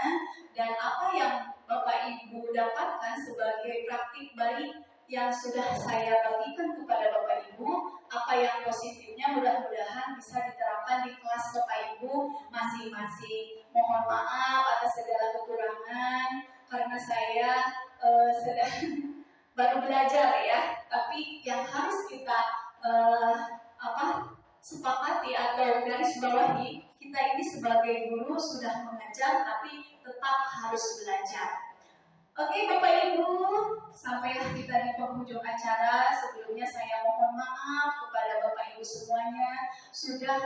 dan apa yang Bapak Ibu dapatkan sebagai praktik baik yang sudah saya bagikan kepada Bapak Ibu, apa yang positifnya mudah-mudahan bisa diterapkan di kelas Bapak Ibu masing-masing. Mohon maaf atas segala kekurangan karena saya sedang baru belajar ya, tapi yang harus kita sepakati atau garis bawahi, kita ini sebagai guru sudah mengajar tapi tetap harus belajar. Oke Bapak Ibu, sampailah kita di penghujung acara. Sebelumnya saya mohon maaf kepada Bapak Ibu semuanya sudah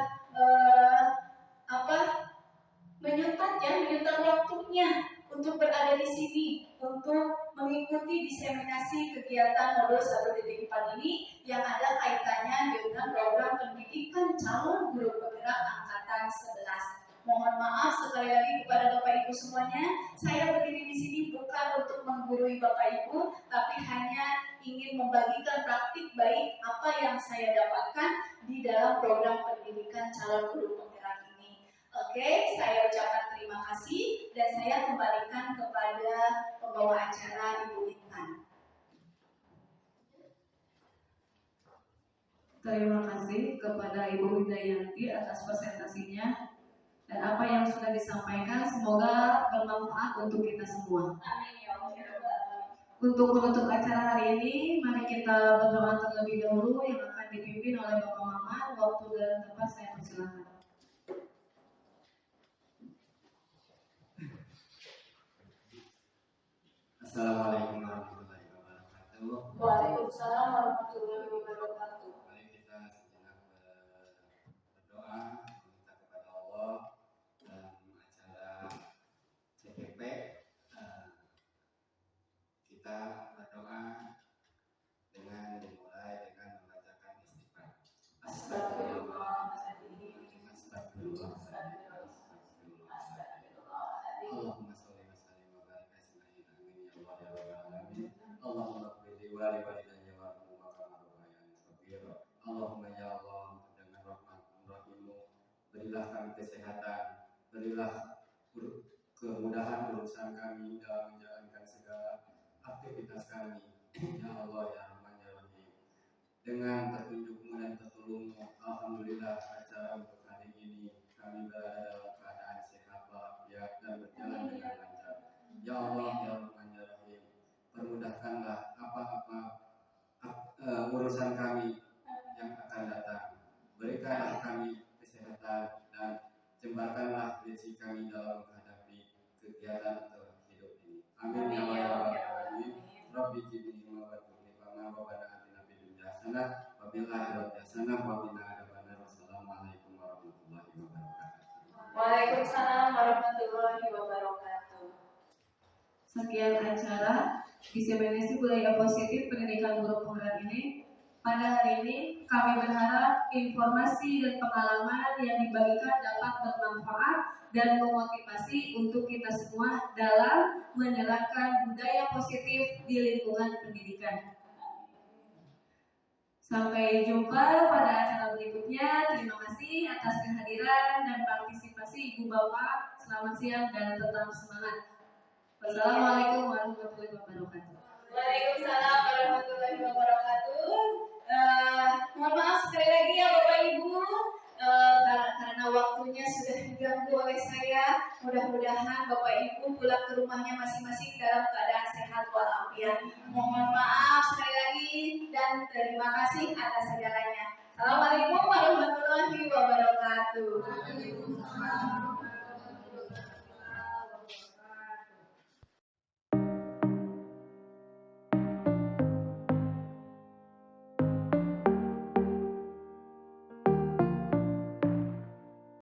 menyempatkan waktunya untuk berada di sini untuk mengikuti diseminasi kegiatan modul 1.4 ini yang ada kaitannya dengan program pendidikan calon guru penggerak angkatan 11. Mohon maaf sekali lagi kepada Bapak Ibu semuanya, saya berdiri di sini bukan untuk menggurui Bapak Ibu, tapi hanya ingin membagikan praktik baik apa yang saya dapatkan di dalam program pendidikan calon guru penggerak ini. Oke, saya ucapkan terima kasih dan saya kembalikan kepada pembawa acara Ibu Intan. Terima kasih kepada Ibu Widayanti atas presentasinya dan apa yang sudah disampaikan semoga bermanfaat untuk kita semua. Amin ya Allah. Untuk menutup acara hari ini, mari kita berdoa terlebih dahulu yang akan dipimpin oleh Bapak Maman. Waktu dan tempat saya persilakan. Assalamualaikum warahmatullahi wabarakatuh. Waalaikumsalam warahmatullahi wabarakatuh. Mari kita sejenak berdoa meminta kepada Allah dalam acara CPP. Kita berdoa dengan dimulai dengan membacakan istighfar. Astagfirullahaladzim. Allahumma sholli wa sallim wa barik ala sayyidina amin ya Allah ya rabbal alamin. Allahumma qfirli wa li walidayya warhamhuma kama rabbayani shaghira. Allahumma ya Allah, dengan rahmat-Mu rahimmu, berilah kami kesehatan, berilah kemudahan urusan kami dalam menjalankan segala aktivitas kami. Ya Allah ya Rahman ya Rahim. Dengan petunjuk-Mu dan pertolongan-Mu, alhamdulillah acara untuk hari ini kami berada dalam keadaan sehat walafiat dan berjalan dengan lancar. Ya Allah ya Rahman ya Rahim, permudahkanlah apa-apa urusan kami yang akan datang. Berikanlah kami kesehatan dan jembatkanlah rezeki kami dalam menghadapi kegiatan atau hidup ini. Amin ya Allah ya Rahman. Rabbi jibni wa batuni fama wa bana atina fid dunya hasanah wa fil akhirati hasanah wa qina adzabannar. Wassalamualaikum warahmatullahi wabarakatuh. Waalaikumsalam warahmatullahi wabarakatuh. Sekian acara diseminasi budaya positif pendidikan guru penggerak ini. Pada hari ini kami berharap informasi dan pengalaman yang dibagikan dapat bermanfaat dan memotivasi untuk kita semua dalam menerapkan budaya positif di lingkungan pendidikan. Sampai jumpa pada acara berikutnya. Terima kasih atas kehadiran dan partisipasi Ibu Bapak. Selamat siang dan tetap semangat. Wassalamualaikum warahmatullahi wabarakatuh. Waalaikumsalam warahmatullahi wabarakatuh. Mohon maaf sekali lagi ya Bapak Ibu, karena waktunya sudah diganggu oleh saya. Mudah-mudahan Bapak Ibu pulang ke rumahnya masing-masing dalam keadaan sehat walafiat. Mohon maaf sekali lagi dan terima kasih atas segalanya. Assalamualaikum warahmatullahi wabarakatuh.